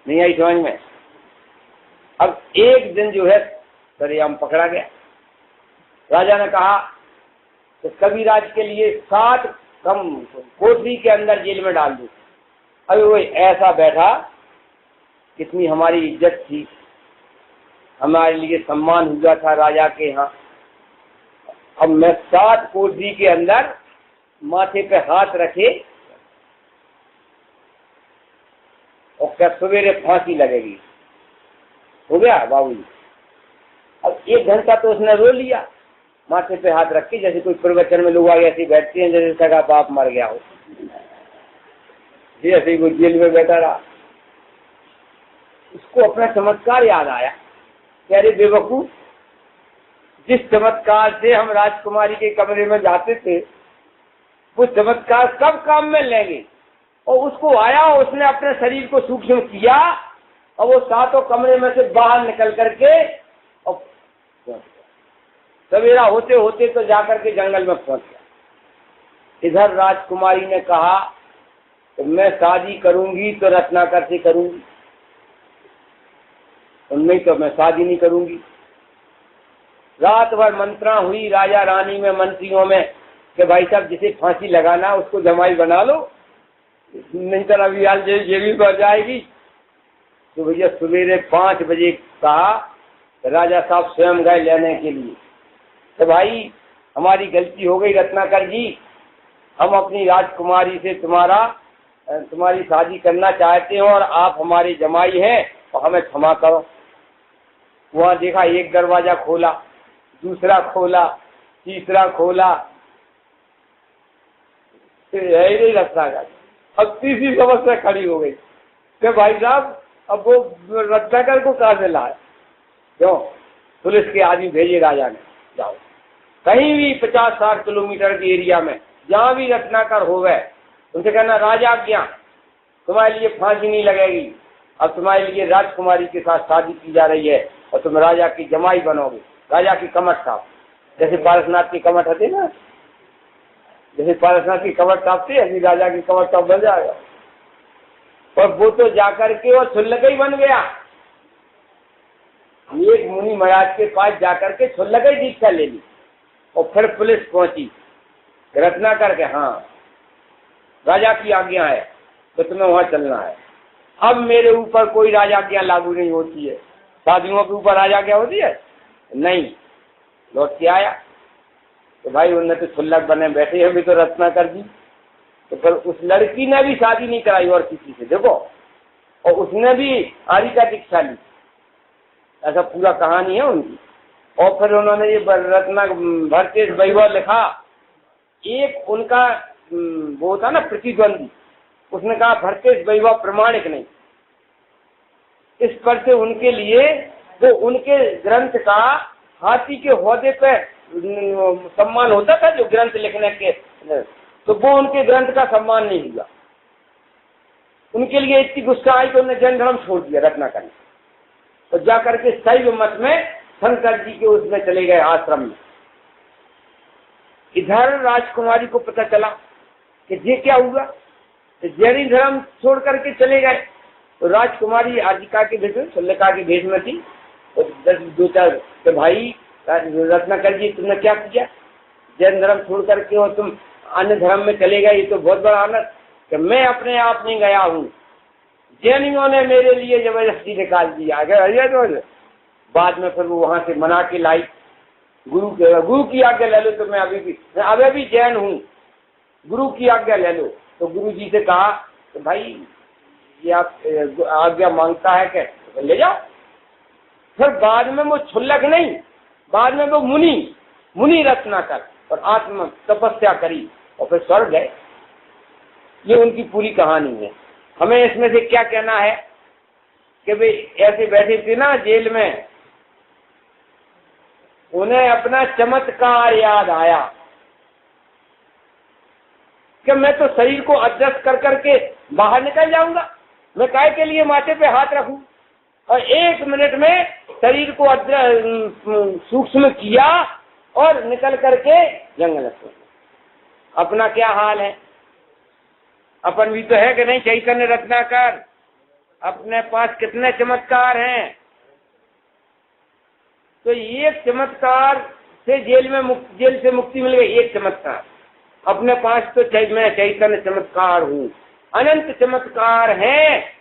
नहीं आई समझ में? अब एक दिन जो है सरेआम पकड़ा गया। राजा ने कहा तो कविराज के लिए 7 कम कोठरी के अंदर जेल में डाल दो। अभी वो ऐसा बैठा, कितनी हमारी इज्जत थी, हमारे लिए सम्मान हुआ था राजा के यहाँ। अब मैं 7 कोठरी के अंदर माथे पे हाथ रखे और क्या सवेरे फांसी लगेगी। हो गया बाबूजी। अब 1 घंटा तो उसने रो लिया माथे पे हाथ रख के, जैसे कोई प्रवचन में लोग आगे ऐसे बैठते हैं जैसे सगा बाप मर गया हो, जैसे वो जेल में बैठा रहा। उसको अपना चमत्कार याद आया कि अरे बेवकूफ, जिस चमत्कार से हम राजकुमारी के कमरे में जाते थे वो चमत्कार कब काम में लेंगे। और उसको आया, उसने अपने शरीर को सूक्ष्म किया और वो 7 कमरे में से बाहर निकल करके और सवेरा होते होते तो जाकर के जंगल में पहुंच गया। इधर राजकुमारी ने कहा तो मैं शादी करूंगी तो रत्नाकर से करूंगी, नहीं तो मैं शादी नहीं करूंगी। रात भर मंत्रणा हुई राजा रानी में, मंत्रियों में कि भाई साहब जिसे फांसी लगाना उसको जमाई बना लो। नहीं तो अभी हाल ये भी बढ़ जाएगी। तो भैया सवेरे 5 बजे कहा, राजा साहब स्वयं गए लेने के लिए। तो भाई हमारी गलती हो गई रत्नाकर जी, हम अपनी राजकुमारी से तुम्हारी शादी करना चाहते हैं और आप हमारे जमाई हैं और हमें क्षमा करो। वहां देखा, एक दरवाजा खोला, दूसरा खोला, तीसरा खोला, फिर रत्नाकर। अब तीसरी समस्या खड़ी हो गई कि भाई साहब अब वो रत्नाकर को कहाँ से लाए? क्यों? पुलिस के आदमी भेजे राजा ने, जाओ कहीं भी 50-60 किलोमीटर के एरिया में जहाँ भी रत्नाकर हो गए उनसे कहना, राजा आज्ञा, तुम्हारे लिए फांसी नहीं लगेगी, अब तुम्हारे लिए राजकुमारी के साथ शादी की जा रही है और तुम राजा की जमाई बनोगे। राजा की कमर साहब, जैसे पारसनाथ की कमर हटे ना, जैसे पारसनाथ की कमर साहब थी, अभी राजा की कमर साहब बन जाएगा। और वो तो जाकर के और छुल्लक ही बन गया। एक मुनि महाराज के पास जाकर के छुल्लक ही दीक्षा ले ली और फिर पुलिस पहुंची रत्नाकर के, हाँ राजा की आज्ञा है तो तुम्हें वहां चलना है। अब मेरे ऊपर कोई राजाज्ञा लागू नहीं होती है। शादियों के ऊपर राजाज्ञा होती है? नहीं। लौट के आया तो भाई उनने तो छुल्लक बने बैठे हैं भी तो रत्नाकर जी। तो फिर उस लड़की ने भी शादी नहीं कराई और किसी से, देखो, और उसने भी आर्य का दीक्षा ली। ऐसा पूरा कहानी है उनकी। और फिर उन्होंने ये रत्ना भरतेश वैभव लिखा। एक उनका वो था ना प्रतिद्वंदी, उसने कहा भरतेश वैभव प्रमाणिक नहीं। इस पर से उनके लिए वो उनके ग्रंथ का हाथी के होदे पे सम्मान होता था जो ग्रंथ लिखने के, तो वो उनके ग्रंथ का सम्मान नहीं हुआ। उनके लिए इतनी गुस्सा आई कि उन्होंने जैन धर्म छोड़ दिया रत्नाकर ने, और जाकर के शैव मत में शंकर जी के उसमें चले गए आश्रम में। इधर राजकुमारी को पता चला कि ये क्या हुआ, तो जैन धर्म छोड़ करके चले गए। तो राजकुमारी आजिका के भेज में, छुल्लका के भेज में थी, तो 2-4 तो भाई रत्नाकर जी तुमने क्या किया, जैन धर्म छोड़ करके और तुम अन्य धर्म में चले गए, ये तो बहुत बड़ा आनंद। कि मैं अपने आप नहीं गया हूँ, जैनियों ने मेरे लिए जबरदस्ती निकाल दिया। अगर तो बाद में फिर वो वहां से मना के लाई, गुरु की आज्ञा ले लो, तो मैं अभी भी जैन हूँ, गुरु की आज्ञा ले लो। तो गुरु जी से कहा तो भाई ये आप आज्ञा मांगता है क्या, तो ले जाओ। फिर बाद में वो छुल्लक नहीं, बाद में वो मुनि रत्नाकर और आत्म तपस्या करी और फिर स्वर्ग गए। ये उनकी पूरी कहानी है। हमें इसमें से क्या कहना है कि भाई ऐसे बैठे थे ना जेल में, उन्हें अपना चमत्कार याद आया कि मैं तो शरीर को अदृश्य कर करके बाहर निकल जाऊंगा, मैं काय के लिए माथे पे हाथ रखूं। और 1 मिनट में शरीर को सूक्ष्म किया और निकल करके जंगल में। अपना क्या हाल है? अपन भी तो है कि नहीं चैतन्य रत्नाकर, अपने पास कितने चमत्कार हैं। तो एक चमत्कार से जेल से मुक्ति मिल गई, एक चमत्कार। अपने पास तो मैं चैतन्य चमत्कार हूँ, अनंत चमत्कार हैं।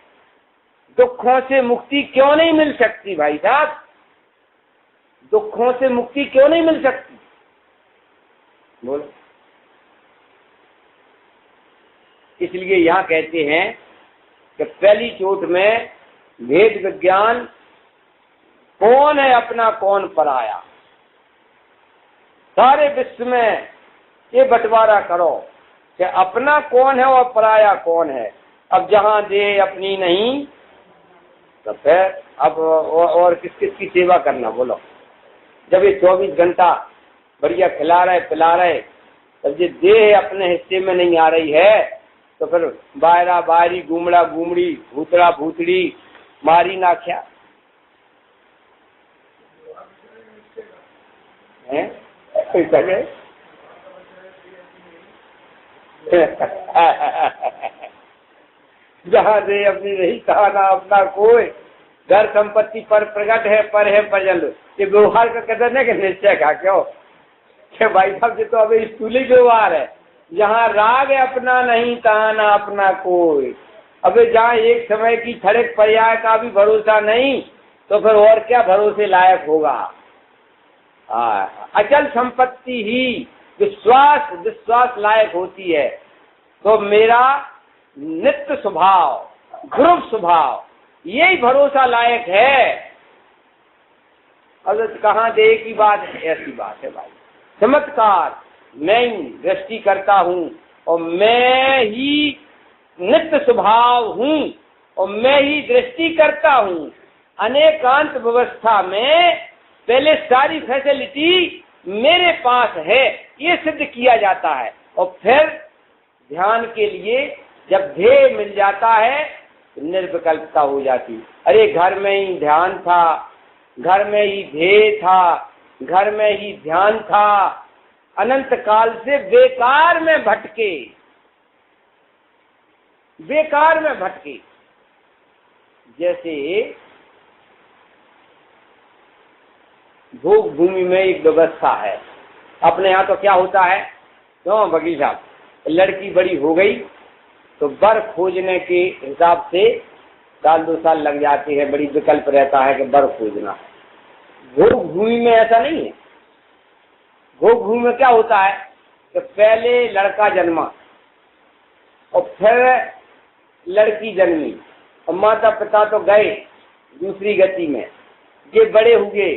दुखों से मुक्ति क्यों नहीं मिल सकती भाई साहब? दुखों से मुक्ति क्यों नहीं मिल सकती? बोलो। इसलिए यहाँ कहते हैं कि पहली चोट में भेद विज्ञान कौन है अपना कौन पराया, सारे विश्व में ये बंटवारा करो कि अपना कौन है और पराया कौन है। अब जहां दे अपनी नहीं तो फिर अब और किस किस की सेवा करना, बोलो। जब ये 24 घंटा बढ़िया खिला रहे पिला रहे, तब ये देह अपने हिस्से में नहीं आ रही है तो फिर बायरा बायरी, गुमड़ा गुमड़ी, भूतड़ा भूतड़ी, मारी ना क्या है? जहाँ दे अपनी रही कहा ना अपना कोई, घर संपत्ति पर प्रगट है पर है पजल। ये व्यवहार का कदर नहीं कि निश्चय का क्यों कि भाई साहब ये तो अभी स्थूली व्यवहार है, जहाँ राग अपना नहीं तहाँ ना अपना कोई। अब जहाँ एक समय की क्षणिक पर्याय का भी भरोसा नहीं, तो फिर और क्या भरोसे लायक होगा। अचल संपत्ति ही विश्वास विश्वास लायक होती है। तो मेरा नित्य स्वभाव, ध्रुव स्वभाव, यही भरोसा लायक है। अब कहाँ दे की बात है, ऐसी बात है भाई। चमत्कार, मैं ही दृष्टि करता हूँ और मैं ही नित्य स्वभाव हूँ और मैं ही दृष्टि करता हूँ। अनेकांत व्यवस्था में पहले सारी फैसिलिटी मेरे पास है, ये सिद्ध किया जाता है। और फिर ध्यान के लिए जब ध्येय मिल जाता है तो निर्विकल्पता हो जाती। अरे घर में ही ध्यान था, घर में ही ध्येय था, घर में ही ध्यान था, अनंत काल से बेकार में भटके, बेकार में भटके। जैसे भोग भूमि में एक व्यवस्था है, अपने यहाँ तो क्या होता है, क्यों वकील साहब, लड़की बड़ी हो गई तो बर खोजने के हिसाब से साल 2 साल लग जाते हैं, बड़ी विकल्प रहता है कि बर खोजना। भोग भूमि में ऐसा नहीं है। भोग भूमि में क्या होता है कि पहले लड़का जन्मा और फिर लड़की जन्मी और माता पिता तो गए दूसरी गति में, ये बड़े हुए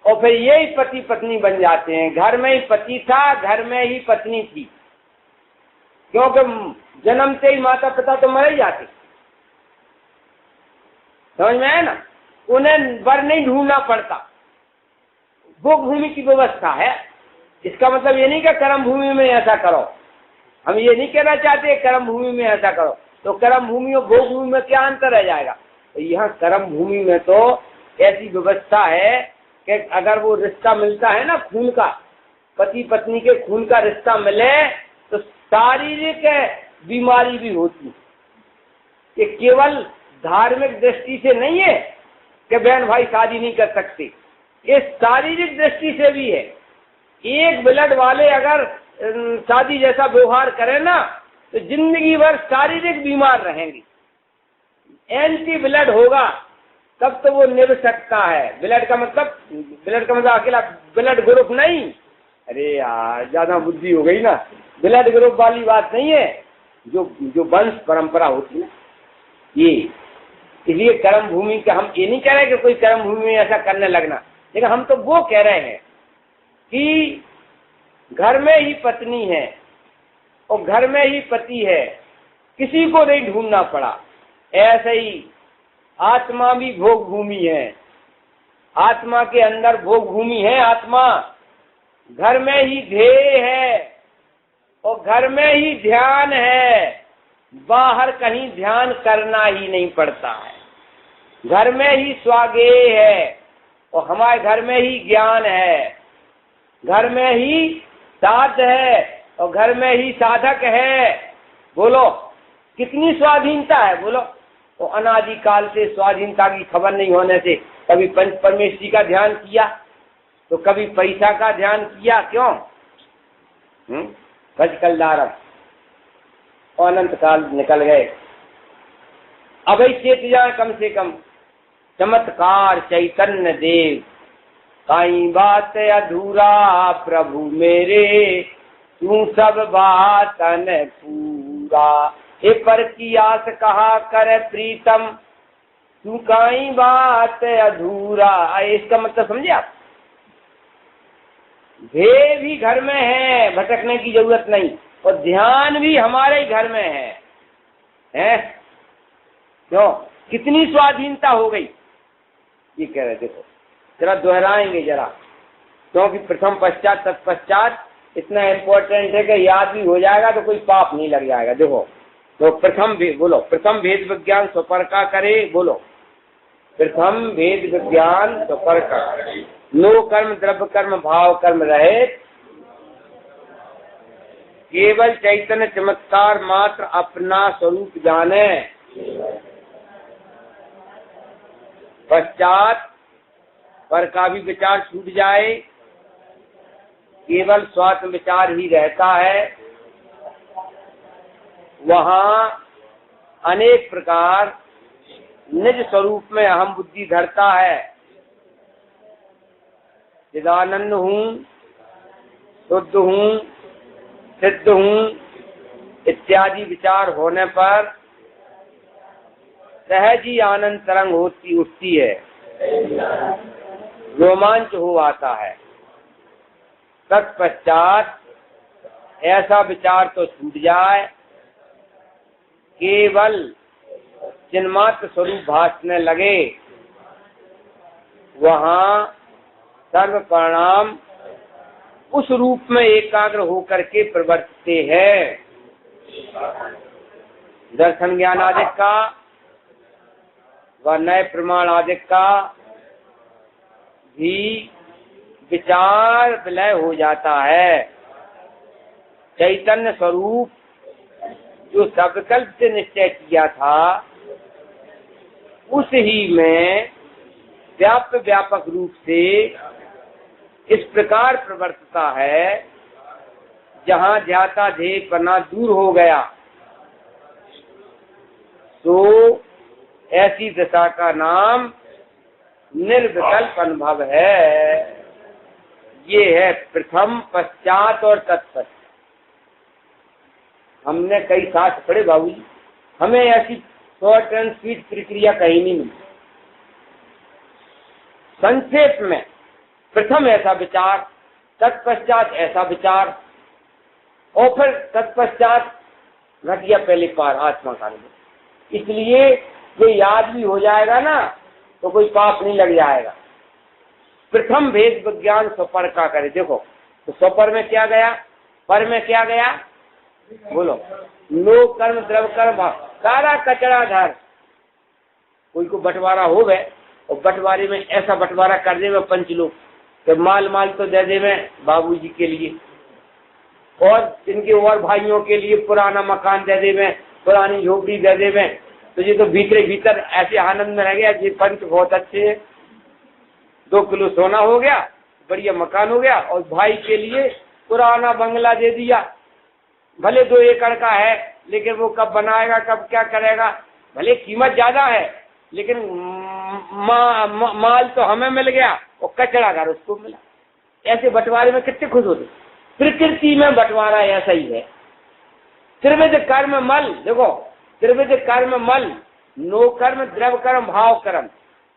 और फिर यही पति पत्नी बन जाते हैं। घर में ही पति था, घर में ही पत्नी थी, क्योंकि जन्म से ही माता पिता तो मर ही जाते। समझ में आया ना, उन्हें वर नहीं ढूंढना पड़ता। भोग भूमि की व्यवस्था है। इसका मतलब ये नहीं कि कर्म भूमि में ऐसा करो, हम ये नहीं कहना चाहते कर्म भूमि में ऐसा करो। तो कर्म भूमि और भोग भूमि में क्या अंतर रह जाएगा। तो यहाँ कर्म भूमि में तो ऐसी व्यवस्था है कि अगर वो रिश्ता मिलता है ना, खून का, पति पत्नी के खून का रिश्ता मिले तो शारीरिक बीमारी भी होती। ये केवल धार्मिक दृष्टि से नहीं है कि बहन भाई शादी नहीं कर सकते, ये शारीरिक दृष्टि से भी है। एक ब्लड वाले अगर शादी जैसा व्यवहार करें ना तो जिंदगी भर शारीरिक बीमार रहेंगे। एंटी ब्लड होगा तब तो वो निभ सकता है। ब्लड का मतलब अकेला ब्लड ग्रुप नहीं। अरे यार ज्यादा बुद्धि हो गई ना, ब्लड ग्रुप वाली बात नहीं है, जो वंश परंपरा होती है ये। इसलिए कर्म भूमि का हम ये नहीं कह रहे कि कोई कर्म भूमि में ऐसा करने लगना, लेकिन हम तो वो कह रहे हैं कि घर में ही पत्नी है और घर में ही पति है, किसी को नहीं ढूंढना पड़ा। ऐसे ही आत्मा भी भोग भूमि है, आत्मा के अंदर भोग भूमि है। आत्मा घर में ही ध्येय है और घर में ही ध्यान है, बाहर कहीं ध्यान करना ही नहीं पड़ता है। घर में ही स्वागेय है और हमारे घर में ही ज्ञान है, घर में ही साध है और घर में ही साधक है। बोलो कितनी स्वाधीनता है, बोलो। तो अनादिकाल से स्वाधीनता की खबर नहीं होने से कभी पंच परमेश्वरी का ध्यान किया तो कभी पैसा का ध्यान किया, क्यों? भज कलदारम और अनंत काल निकल गए। अब ही चेत जाए कम से कम। चमत्कार चैतन्य देव, काई बात अधूरा प्रभु मेरे, तू सब बातन पूरा। हे पर की आस कहा कर प्रीतम, तू काई बात अधूरा। इसका मतलब समझे आप? ध्येय भी घर में है, भटकने की जरूरत नहीं, और ध्यान भी हमारे ही घर में है? क्यों? कितनी स्वाधीनता हो गई ये कह रहे। देखो जरा दोहराएंगे जरा, क्योंकि प्रथम पश्चात तत्पश्चात इतना इम्पोर्टेंट है कि याद भी हो जाएगा तो कोई पाप नहीं लग जाएगा। देखो तो बोलो, प्रथम भेद विज्ञान स्वपर का करे। बोलो, प्रथम भेद विज्ञान स्वपर का करे। नो कर्म द्रव्य कर्म भाव कर्म रहे, केवल चैतन्य चमत्कार मात्र अपना स्वरूप जाने। पश्चात पर का भी विचार छूट जाए, केवल स्वात्म विचार ही रहता है। वहाँ अनेक प्रकार निज स्वरूप में अहम बुद्धि धरता है। चिदानंद हूँ, शुद्ध हूँ, सिद्ध हूँ इत्यादि विचार होने पर सहज ही आनंद तरंग होती उठती है, रोमांच हो आता है। तत्पश्चात ऐसा विचार तो छूट जाए, केवल चिन्मात्र स्वरूप भासने लगे, वहाँ सर्व परिणाम उस रूप में एकाग्र होकर के प्रवर्तते हैं। दर्शन ज्ञान आदिक का व नए प्रमाण आदिक का भी विचार विलय हो जाता है। चैतन्य स्वरूप जो सबकल्प से निश्चय किया था, उस ही में व्यापक रूप से इस प्रकार प्रवर्तता है, जहाँ ध्याता ध्येय पना दूर हो गया, तो ऐसी दशा का नाम निर्विकल्प अनुभव है। ये है प्रथम, पश्चात और तत्पश्चात। हमने कई शास्त्र पढ़े बाबूजी, हमें ऐसी शॉर्ट एंड स्वीट प्रक्रिया कहीं नहीं मिली। संक्षेप में प्रथम ऐसा विचार, तत्पश्चात ऐसा विचार, और फिर तत्पश्चात घटिया पहले पार आत्मा का अनुभव। इसलिए ये याद भी हो जाएगा ना, तो कोई पाप नहीं लग जाएगा। प्रथम भेद विज्ञान स्वपर का करे। देखो तो स्वपर में क्या गया, पर में क्या गया, बोलो। लोक कर्म, द्रव कर्म, सारा कचरा धर। कोई को बंटवारा हो गए और बंटवारे में ऐसा बंटवारा कर दे में पंच लोग कि माल तो दे दे में बाबूजी के लिए, और इनके और भाइयों के लिए पुराना मकान दे दे में, पुरानी झोपड़ी दे दे में। तो ये तो भीतर ऐसे आनंद में रह गया, ये पंच बहुत अच्छे है। 2 किलो सोना हो गया, बढ़िया मकान हो गया, और भाई के लिए पुराना बंगला दे दिया। भले 2 एकड़ का है, लेकिन वो कब बनाएगा, कब क्या करेगा। भले कीमत ज्यादा है, लेकिन माल तो हमें मिल गया और कचरा घर उसको मिला। ऐसे बंटवारे में कितने खुश होते। प्रकृति में बंटवारा ऐसा ही है। त्रिविध कर्म मल, देखो त्रिविध कर्म मल, नो कर्म, द्रव कर्म, भाव कर्म।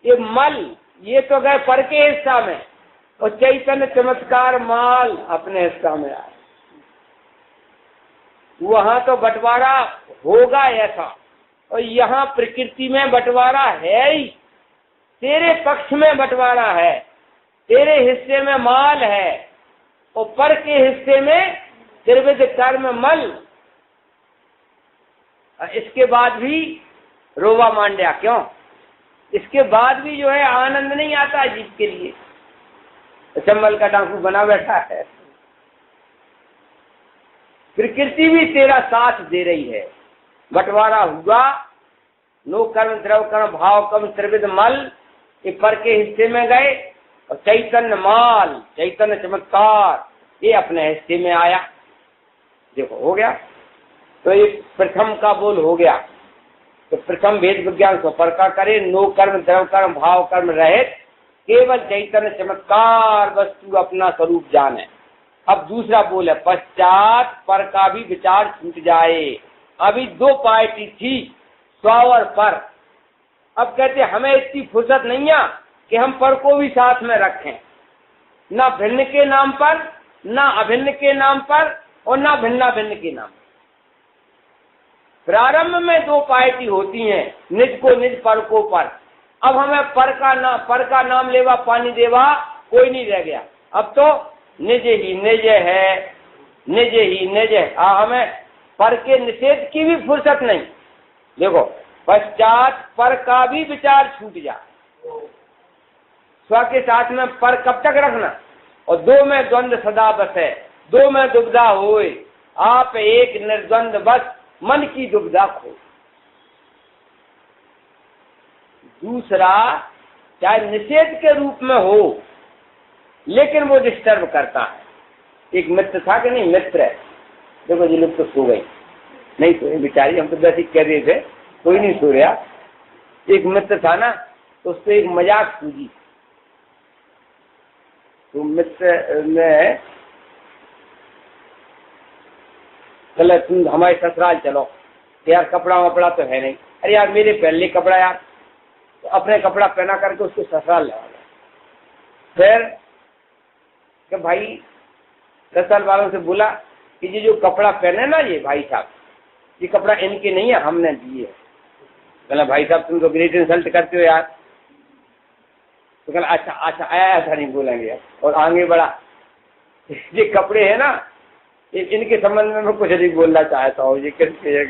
ये मल ये तो गए पर के हिस्सा में, और चैतन्य चमत्कार माल अपने हिस्सा में आए। वहां तो बंटवारा होगा ऐसा, और यहाँ प्रकृति में बंटवारा है ही। तेरे पक्ष में बंटवारा है, तेरे हिस्से में माल है, और पर के हिस्से में त्रिविध कर्म मल। इसके बाद भी रोवा मांड्या, क्यों? इसके बाद भी जो है आनंद नहीं आता जीव के लिए, चंबल का डाकू बना बैठा है। प्रकृति भी तेरा साथ दे रही है। बंटवारा हुआ, नो कर्म, द्रव कर्म, भाव कर्म, त्रिविध मल, ये पर के हिस्से में गए, और चैतन्य माल, चैतन्य चमत्कार ये अपने हिस्से में आया। देखो हो गया। तो ये प्रथम का बोल हो गया। तो प्रथम भेद विज्ञान स्वपर का करे, नो कर्म, द्रव कर्म, भाव कर्म रहित, केवल चैतन्य चमत्कार वस्तु अपना स्वरूप जाने। अब दूसरा बोल है पश्चात, पर का भी विचार छूट जाए। अभी 2 पार्टी थी, स्व और पर। अब कहते हमें इतनी फुर्सत नहीं है कि हम पर को भी साथ में रखें, ना भिन्न के नाम पर, ना अभिन्न के नाम पर, और ना भिन्ना भिन्न के नाम पर। प्रारंभ में 2 पार्टी होती हैं, निज को निज, पर को पर। अब हमें पर का नाम लेवा पानी देवा कोई नहीं रह गया। अब तो निज ही निज है, निज ही निज है। हमें पर के निषेध की भी फुर्सत नहीं। देखो पश्चात पर का भी विचार छूट जाए। स्व के साथ में पर कब तक रखना, और 2 में द्वंद्व सदा बस है, 2 में दुविधा होए, आप एक निर्द्वंद बस मन की दुविधा खो। दूसरा चाहे निषेध के रूप में हो, लेकिन वो डिस्टर्ब करता है। एक मित्र था कि नहीं, मित्र है, देखो जी लोग तो सो गई, नहीं सोए बेचारी, हम तो वैसे ही कह रहे थे, कोई नहीं सो रहा। एक मित्र था ना, तो उससे एक मजाक सूझी। तो मित्र ने चलो तुम हमारे ससुराल चलो, यार कपड़ा वपड़ा तो है नहीं। अरे यार मेरे पहले कपड़ा यार, तो अपने कपड़ा पहना करके उसको ससुराल ले आया। फिर कि भाई ससुराल वालों से बोला कि ये जो कपड़ा पहने ना ये भाई साहब, ये कपड़ा इनके नहीं है, हमने दिए। कहला भाई साहब तुम तो ग्रेट इंसल्ट करते हो यार। तो कहला अच्छा अच्छा ऐसा नहीं बोलेंगे। और आगे बढ़ा, ये कपड़े है ना, इनके संबंध में मैं कुछ नहीं बोलना चाहता हूँ, ये किसके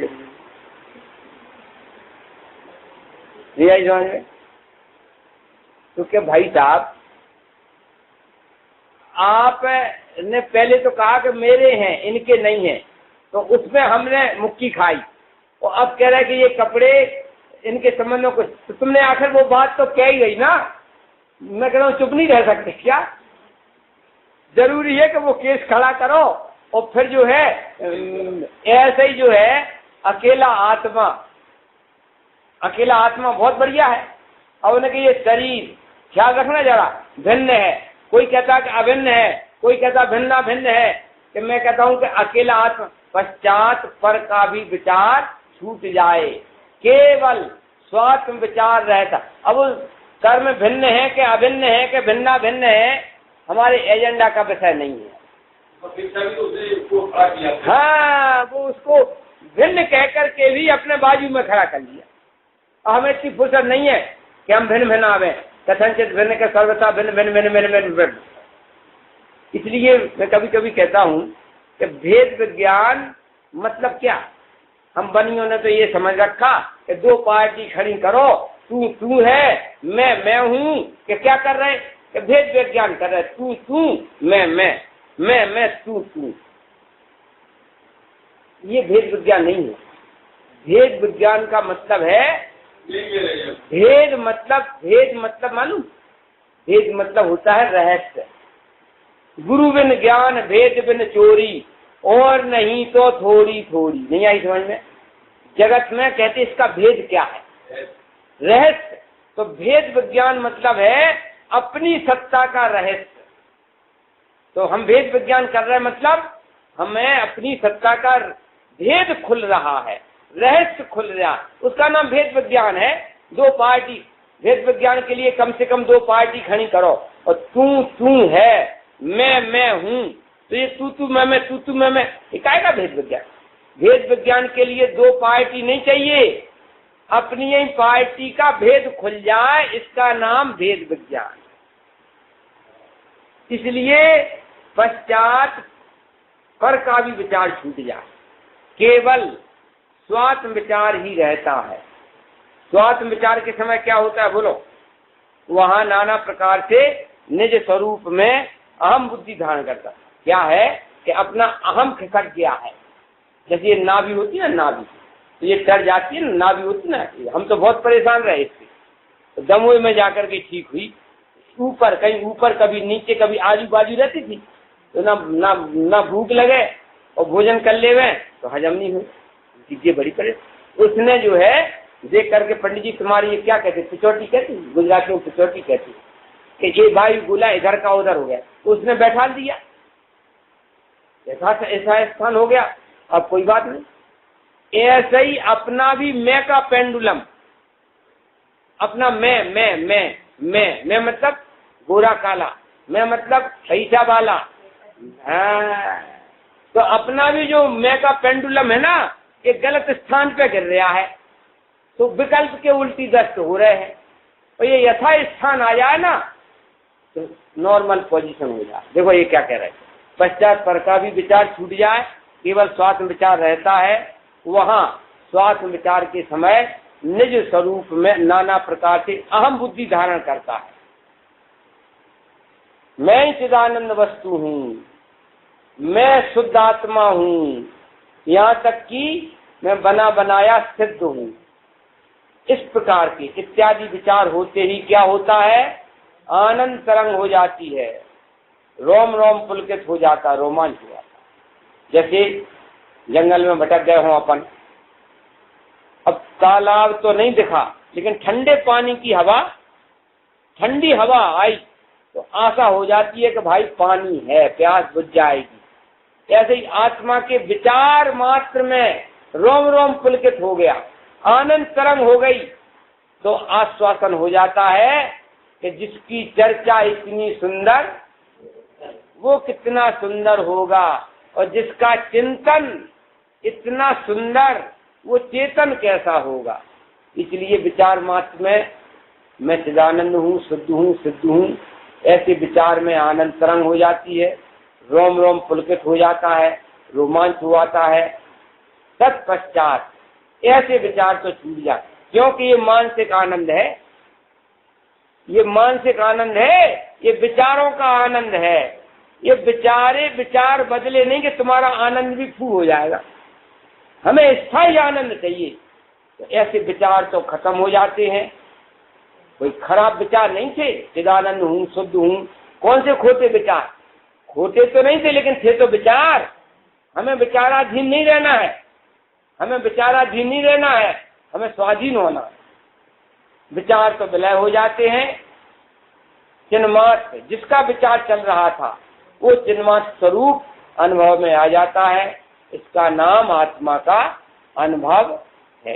नहीं आई समझ में। तो क्या भाई साहब आपने पहले तो कहा कि मेरे हैं इनके नहीं हैं, तो उसमें हमने मुक्की खाई, और अब कह रहा है कि ये कपड़े इनके संबंध में कुछ, तो तुमने आखिर वो बात तो कह ही गई ना। मैं कह रहा हूँ चुप नहीं रह सकते क्या? जरूरी है कि वो केस खड़ा करो, और फिर जो है ऐसे ही जो है अकेला आत्मा बहुत बढ़िया है। अब उन्हें कि ये शरीर ख्याल रखना जरा भिन्न है, कोई कहता है कि अभिन्न है, कोई कहता भिन्ना भिन्न है, कि मैं कहता हूं कि अकेला आत्मा पश्चात पर का भी विचार छूट जाए, केवल स्वात्म विचार रहता। अब कर्म भिन्न है कि अभिन्न है कि भिन्ना भिन्न है, हमारे एजेंडा का विषय नहीं है। हाँ, वो उसको भिन्न कह करके भी अपने बाजू में खड़ा कर लिया। हमें इतनी फुर्सत नहीं है कि हम भिन्न भिन्न आवे, कथनचित भिन्न के सर्वथा भिन्न भिन्न भिन्न भिन्न भिन्न भिन्न। इसलिए मैं कभी कभी कहता हूँ कि भेद विज्ञान मतलब क्या। हम बनियों ने तो ये समझ रखा कि दो पार्टी खड़ी करो, तू है मैं हूँ, कि क्या कर रहे कि भेद विज्ञान कर रहे, तू मैं तू। ये भेद विज्ञान नहीं है। भेद विज्ञान का मतलब है भेद मतलब मालूम, भेद मतलब होता है रहस्य। गुरु बिन ज्ञान भेद बिन चोरी, और नहीं तो थोड़ी थोड़ी। नहीं आई समझ में? जगत में कहते इसका भेद क्या है? रहस्य। तो भेद विज्ञान मतलब है अपनी सत्ता का रहस्य। तो हम भेद विज्ञान कर रहे हैं, मतलब हमें अपनी सत्ता का भेद खुल रहा है, रहस्य खुल रहा, उसका नाम भेद विज्ञान है। दो पार्टी, भेद विज्ञान के लिए कम से कम दो पार्टी खड़ी करो, और तू है, मैं हूँ, तो ये तू मैं तू मैं, ये काहेगा भेद विज्ञान? भेद विज्ञान के लिए दो पार्टी नहीं चाहिए, अपनी ही पार्टी का भेद खुल जाए, इसका नाम भेद विज्ञान। इसलिए पश्चात पर का भी विचार छूट जाए, केवल स्वात्म विचार ही रहता है। स्वात्म विचार के समय क्या होता है बोलो? वहां नाना प्रकार से निज स्वरूप में अहम बुद्धि धारण करता। क्या है कि अपना अहम खिसक गया है। जैसे ये नाभि होती है ना, नाभि तो ये डर जाती है ना, नाभि होती ना, हम तो बहुत परेशान रहे इससे। तो दमोह में जाकर के ठीक हुई, ऊपर कहीं ऊपर कभी नीचे कभी आजू बाजू रहती थी, तो ना भूख लगे और भोजन कर ले तो हजम नहीं हुई, चीजें बड़ी परेशान। उसने जो है देख करके पंडित जी तुम्हारी ये क्या कहते, पिछोटी कहती, गुजराती में पिछोटी कहती, कि ये वायु गुला इधर का उधर हो गया, उसने बैठा दिया, ऐसा स्थान हो गया। अब कोई बात नहीं। ऐसे ही अपना भी मैं का पेंडुलम, अपना मैं मतलब गोरा काला, मैं मतलब पैसा वाला। हाँ, तो अपना भी जो मैं का पेंडुलम है ना, ये गलत स्थान पे गिर रहा है, तो विकल्प के उल्टी दस्त हो रहे हैं। और ये यथा स्थान आ जाए ना, तो नॉर्मल पोजीशन हो जाए। देखो ये क्या कह रहे हैं, पश्चात पर का भी विचार छूट जाए, केवल स्वात्म विचार रहता है। वहां स्वात्म विचार के समय निज स्वरूप में नाना प्रकार से अहम बुद्धि धारण करता है। मैं चिदानंद वस्तु हूँ, मैं शुद्ध आत्मा हूँ, यहाँ तक कि मैं बना बनाया सिद्ध हूँ। इस प्रकार के इत्यादि विचार होते ही क्या होता है? आनंद तरंग हो जाती है, रोम रोम पुलकित हो जाता, रोमांच हो जाता। जैसे जंगल में भटक गए हों अपन, तालाब तो नहीं दिखा, लेकिन ठंडे पानी की हवा, ठंडी हवा आई तो आशा हो जाती है कि भाई पानी है, प्यास बुझ जाएगी। ऐसे ही आत्मा के विचार मात्र में रोम रोम पुलकित हो गया, आनंद तरंग हो गई, तो आश्वासन हो जाता है कि जिसकी चर्चा इतनी सुंदर वो कितना सुंदर होगा, और जिसका चिंतन इतना सुंदर वो चेतन कैसा होगा। इसलिए विचार मात्र में मैं चिदानंद हूँ, शुद्ध हूँ, सिद्ध हूँ, ऐसे विचार में आनंद तरंग हो जाती है, रोम रोम पुलकित हो जाता है, रोमांच हो आता है। तत्पश्चात ऐसे विचार तो छूट जाते, क्योंकि ये मानसिक आनंद है, ये मानसिक आनंद है, ये विचारों का आनंद है। ये विचार बदले नहीं कि तुम्हारा आनंद भी फू हो जाएगा, हमें स्थायी आनंद चाहिए। तो ऐसे विचार तो खत्म हो जाते हैं। कोई खराब विचार नहीं थे, चिदानंद हूँ, शुद्ध हूँ, कौन से खोटे विचार? खोटे तो नहीं थे, लेकिन थे तो विचार। हमें विचाराधीन नहीं रहना है, हमें विचाराधीन नहीं रहना है, हमें स्वाधीन होना है। विचार तो विलय हो जाते हैं, चिन्मात्र जिसका विचार चल रहा था वो चिन्मात्र स्वरूप अनुभव में आ जाता है। इसका नाम आत्मा का अनुभव है।